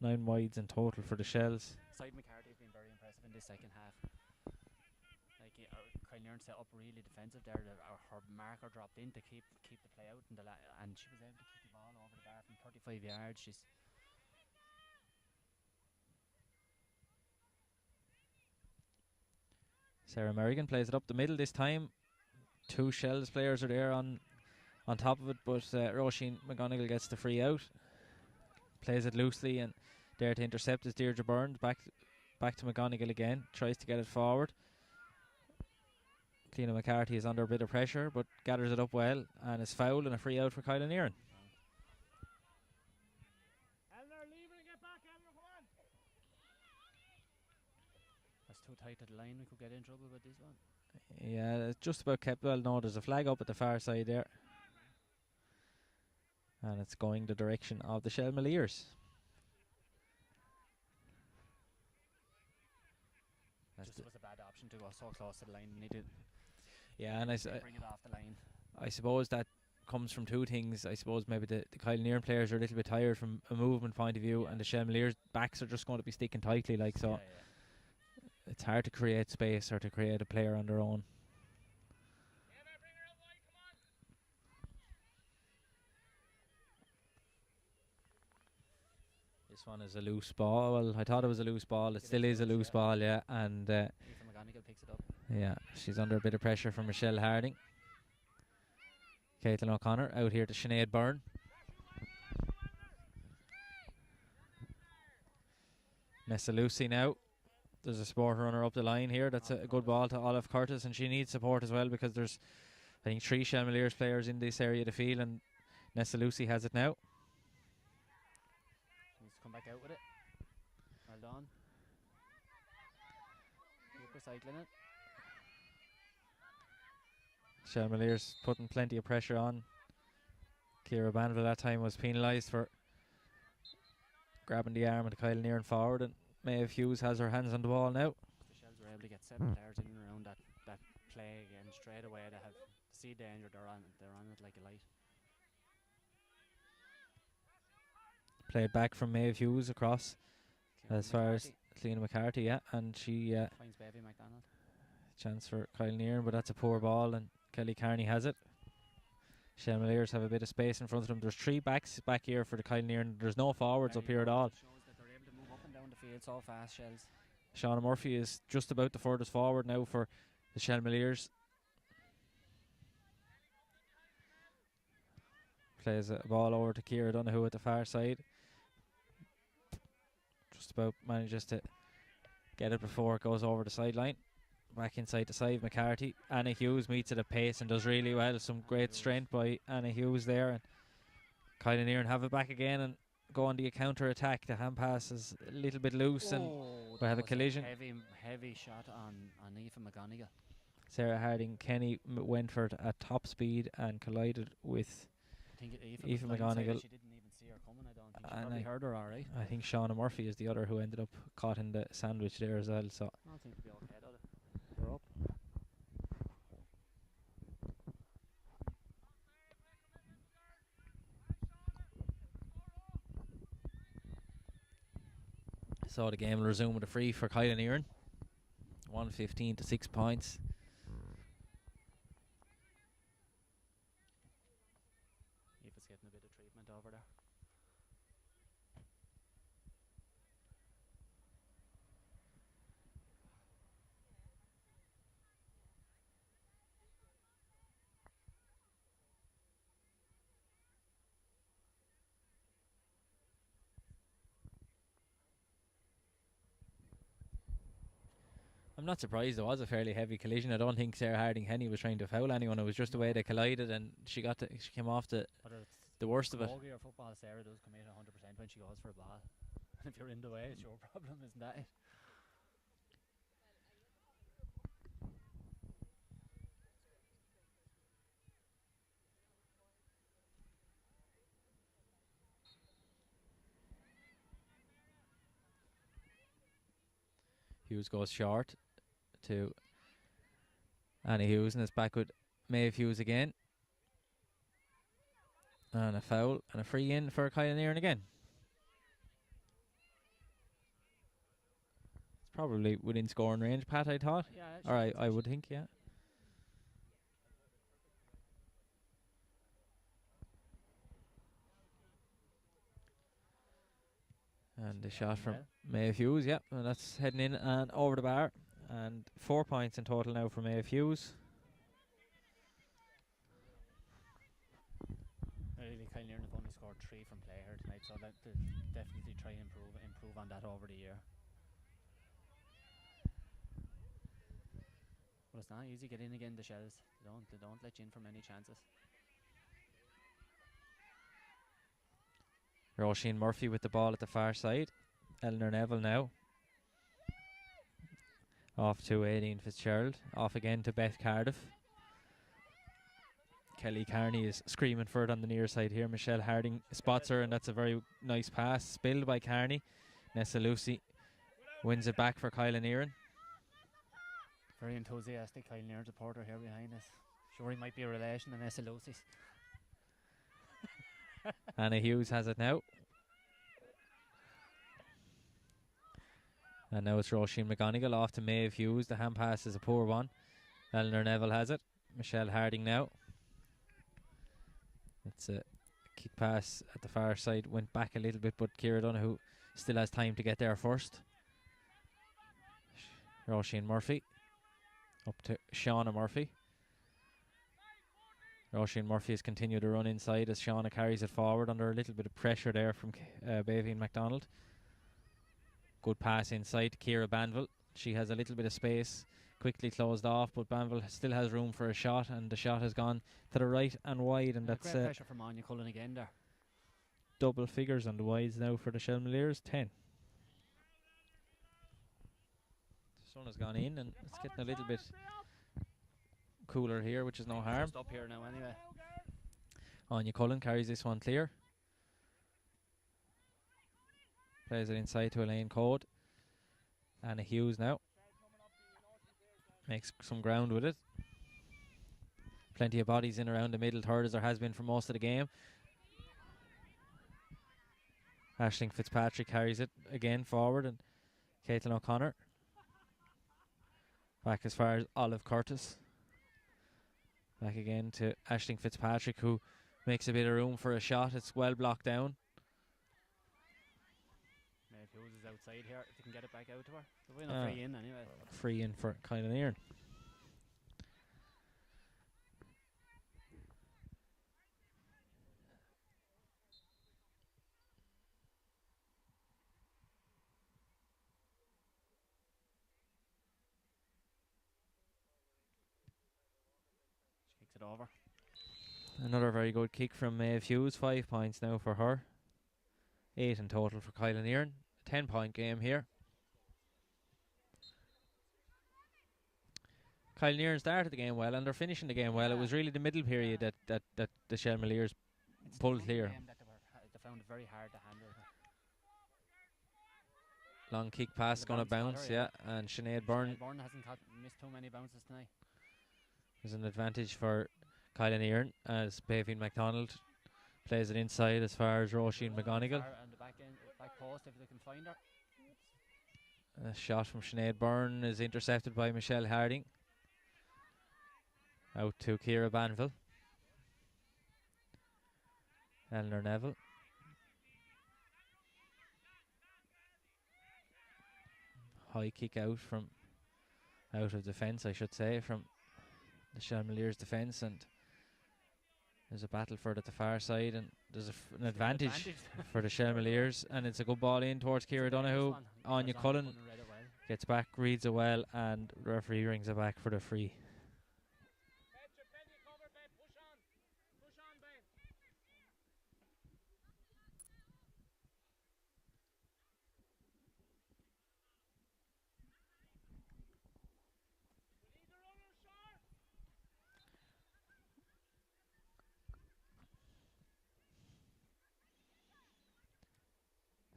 Speaker 6: 9 wides in total for the Shells.
Speaker 4: Sive McCarthy has been very impressive in this second half. Like Kylenearn set up really defensive there. Her marker dropped in to keep the play out, and she was able to kick the ball over the bar from 35 yards.
Speaker 6: Sarah Merrigan plays it up the middle this time. 2 Shells players are there on top of it, but Roisin McGonigal gets the free out. Plays it loosely, and there to intercept is Deirdre Byrne. Back to McGonigal again. Tries to get it forward. Cliona McCarthy is under a bit of pressure, but gathers it up well, and is fouled, and a free out for Kylenearn.
Speaker 4: That's too tight at the line. We could get in trouble with this one.
Speaker 6: Yeah, it's just about kept well. No, there's a flag up at the far side there. And it's going the direction of the Shelmaliers.
Speaker 4: Just was a bad option to go so close to the line. Needed.
Speaker 6: Yeah, and
Speaker 4: bring it off the line.
Speaker 6: I suppose that comes from two things. I suppose maybe the Kyle Nearan players are a little bit tired from a movement point of view, and the Shelmaliers backs are just going to be sticking tightly, like so. It's hard to create space or to create a player on their own. This one is a loose ball. Well, I thought it was a loose ball. It still is a loose ball, yeah. And
Speaker 4: Aoife McGonigal picks it up.
Speaker 6: yeah, she's under a bit of pressure from Michelle Harding. Caitlin O'Connor out here to Sinead Byrne. Nessa Lucy now. There's a support runner up the line here. That's a good ball to Olive Curtis, and she needs support as well because there's, I think, 3 Shelmaliers players in this area of the field, and Nessa Lucy has it now.
Speaker 4: Needs to come back out with it. Well done. Keep recycling it.
Speaker 6: Shelmaliers putting plenty of pressure on. Ciara Banville that time was penalised for grabbing the arm of the Kyle Nearan forward, and Maeve Hughes has her hands on the ball now.
Speaker 4: The Shells were able to get 7 players in and around that play again straight away. They have see danger. They're on it like a light.
Speaker 6: Played back from Maeve Hughes across as far as Cleena McCarthy, yeah, and she
Speaker 4: finds Baby McDonald.
Speaker 6: Chance for Kyle Nearan, but that's a poor ball, and Kelly Carney has it. Shelmaliers have a bit of space in front of them. There's 3 backs back here for the Kyle Nearan. There's no forwards up here at all.
Speaker 4: Shows that they're able to move up and down the field so fast, Shells.
Speaker 6: Shauna Murphy is just about the furthest forward now for the Shelmaliers. Plays a ball over to Ciara Donoghue at the far side. Just about manages to get it before it goes over the sideline. Back inside to Sive McCarthy. Anna Hughes meets it at pace and does really well. Some great strength by Anna Hughes there. And Kyle Nearan have it back again and go on the counter attack. The hand pass is a little bit loose and we have a collision.
Speaker 4: Heavy shot on Aoife McGonigal.
Speaker 6: Sarah Harding, Kenny Wentford at top speed and collided with
Speaker 4: I think
Speaker 6: Aoife McGonigal.
Speaker 4: She didn't even see her coming. I don't think she probably heard her alright.
Speaker 6: I think Shauna Murphy is the other who ended up caught in the sandwich there as well. So
Speaker 4: I think it'll be okay, though. We're up.
Speaker 6: So the game will resume with a free for Kyle Nearan. 115 to 6 points.
Speaker 4: Aoife's getting a bit of treatment over there.
Speaker 6: I'm not surprised. It was a fairly heavy collision. I don't think Sarah Harding Henny was trying to foul anyone. It was just the way they collided, and she came off the worst of it.
Speaker 4: Camogie or football, Sarah does commit 100% when she goes for a ball. If you're in the way, it's your problem, isn't that it?
Speaker 6: Hughes goes short to Annie Hughes, and it's back with Maeve Hughes again. And a foul and a free in for Kyle Nearan again. It's probably within scoring range, Pat, I thought.
Speaker 4: Yeah.
Speaker 6: Alright, I would think, yeah. And the shot from Maeve Hughes, yep, and that's heading in and over the bar. And 4 points in total now for Maeve Hughes.
Speaker 4: Really, Kyle Nearan have only scored 3 from play here tonight, so that definitely try and improve on that over the year. But it's not easy to get in again, the Shells. They don't let you in from any chances.
Speaker 6: Roisin Murphy with the ball at the far side. Eleanor Neville now. Off to Aileen Fitzgerald. Off again to Beth Cardiff. Kelly Carney is screaming for it on the near side here. Michelle Harding spots her, and that's a very nice pass. Spilled by Carney. Nessa Lucy wins it back for Kyla Nearan.
Speaker 4: Very enthusiastic Kyle Near supporter here behind us. Sure, he might be a relation to Nessa Lucy's.
Speaker 6: Anna Hughes has it now. And now it's Roisin McGonigal off to Maeve Hughes. The hand pass is a poor one. Eleanor Neville has it. Michelle Harding now. It's a kick pass at the far side. Went back a little bit, but Ciara Donoghue still has time to get there first. Roisin Murphy. Up to Shauna Murphy. Roisin Murphy has continued to run inside as Shauna carries it forward under a little bit of pressure there from Baveen MacDonald. Good pass inside to Ciara Banville. She has a little bit of space. Quickly closed off, but Banville still has room for a shot, and the shot has gone to the right and wide, and that's
Speaker 4: great pressure from Anya Cullen again there.
Speaker 6: Double figures on the wides now for the Shelmaliers, 10. The sun has gone in, and it's getting a little bit cooler here, which is no harm.
Speaker 4: Just up here now anyway.
Speaker 6: Anya Cullen carries this one clear. Plays it inside to Elaine Code. Anna Hughes now. Makes some ground with it. Plenty of bodies in around the middle third, as there has been for most of the game. Aisling Fitzpatrick carries it again forward, and Caitlin O'Connor back as far as Olive Curtis. Back again to Aisling Fitzpatrick, who makes a bit of room for a shot. It's well blocked down.
Speaker 4: Maeve Hughes is outside here. If you can get it back out to her. The winner free in anyway.
Speaker 6: Free in for Kyla Nearan.
Speaker 4: Kicks it over.
Speaker 6: Another very good kick from Maeve Hughes. 5 points now for her. 8 in total for Kyla Nearan. 10-point game here. Kyla Nearan started the game well, and they're finishing the game well. It was really the middle period that the Shelmaliers pulled clear.
Speaker 4: They found it very hard to handle.
Speaker 6: Long kick pass going to bounce, yeah. And Sinead Byrne
Speaker 4: hasn't missed too many bounces tonight.
Speaker 6: is an advantage for Kyla Nearan as Baveen MacDonald plays it inside as far as Roisin McGonigal.
Speaker 2: And the back post if they can find her.
Speaker 6: A shot from Sinead Byrne is intercepted by Michelle Harding. Out to Ciara Banville. Eleanor Neville. High kick out of defence, I should say, from the Shelmaliers defence, and there's a battle for it at the far side, and there's an advantage for the Shelmaliers, and it's a good ball in towards Ciara Donoghue. Anya Cullen gets back, reads it well, and the referee rings it back for the free.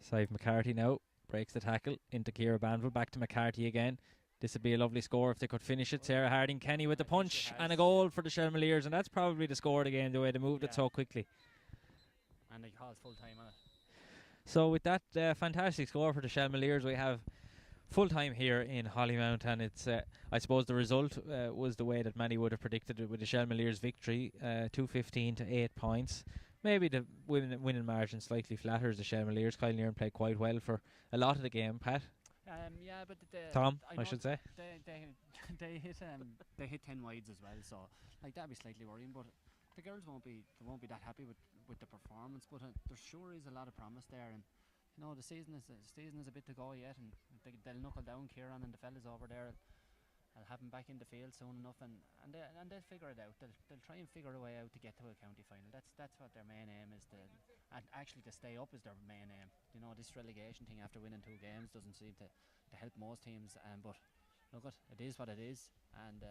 Speaker 6: Sive McCarthy now breaks the tackle into Ciara Banville, back to McCarthy again. This would be a lovely score if they could finish it. Sarah Harding Kenny with the punch and a goal for the Shelmaliers, and that's probably the score of the game, the way they moved it so quickly.
Speaker 4: And they called full time on it.
Speaker 6: So with that fantastic score for the Shelmaliers, we have full time here in Hollymount, and it's I suppose the result was the way that many would have predicted it, with the Shelmaliers victory, 215 to 8 points. Maybe the winning margin slightly flatters the Shelmaliers. Kyle Nearan played quite well for a lot of the game. Pat?
Speaker 4: Yeah, but
Speaker 6: Tom, I should say.
Speaker 4: They hit 10 wides as well, so like that'd be slightly worrying. But the girls won't be that happy with the performance. But there sure is a lot of promise there, and you know the season is a bit to go yet, and they'll knuckle down. Kieran and the fellas over there. I'll have them back in the field soon enough, and they'll figure it out. They'll try and figure a way out to get to a county final. That's what their main aim is, and actually to stay up is their main aim. You know, this relegation thing after winning 2 games doesn't seem to help most teams. But look, it is what it is, and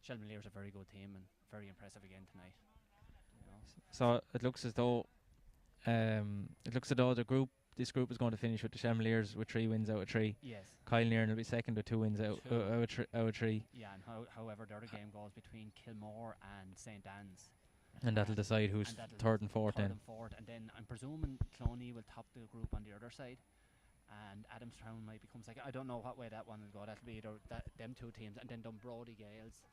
Speaker 4: Shelmalier is a very good team and very impressive again tonight. You know.
Speaker 6: So it looks as though this group is going to finish with the Shelmaliers with 3 wins out of 3.
Speaker 4: Yes.
Speaker 6: Kyle Nearn will be second with 2 wins out of 3.
Speaker 4: Yeah, and however the other game goes between Kilmore and St Anne's.
Speaker 6: And that'll decide who's third and fourth then.
Speaker 4: And then I'm presuming Cloney will top the group on the other side, and Adamstown might become second. I don't know what way that one will go. That'll be either them two teams, and then Dunbrody Gales.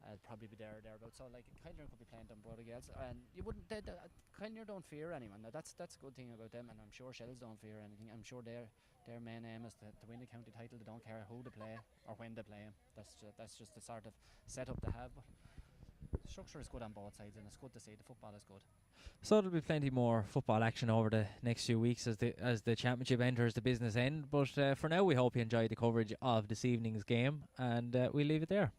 Speaker 4: I'll probably be thereabouts. So like Kyler could be playing Dunbrody Gales, and you wouldn't. Kyler don't fear anyone. Now, that's a good thing about them, and I'm sure Shells don't fear anything. I'm sure their main aim is to win the county title. They don't care who they play or when they play them. That's just the sort of setup they have. But the structure is good on both sides, and it's good to see the football is good.
Speaker 6: So there'll be plenty more football action over the next few weeks as the championship enters the business end. But for now, we hope you enjoyed the coverage of this evening's game, and we'll leave it there.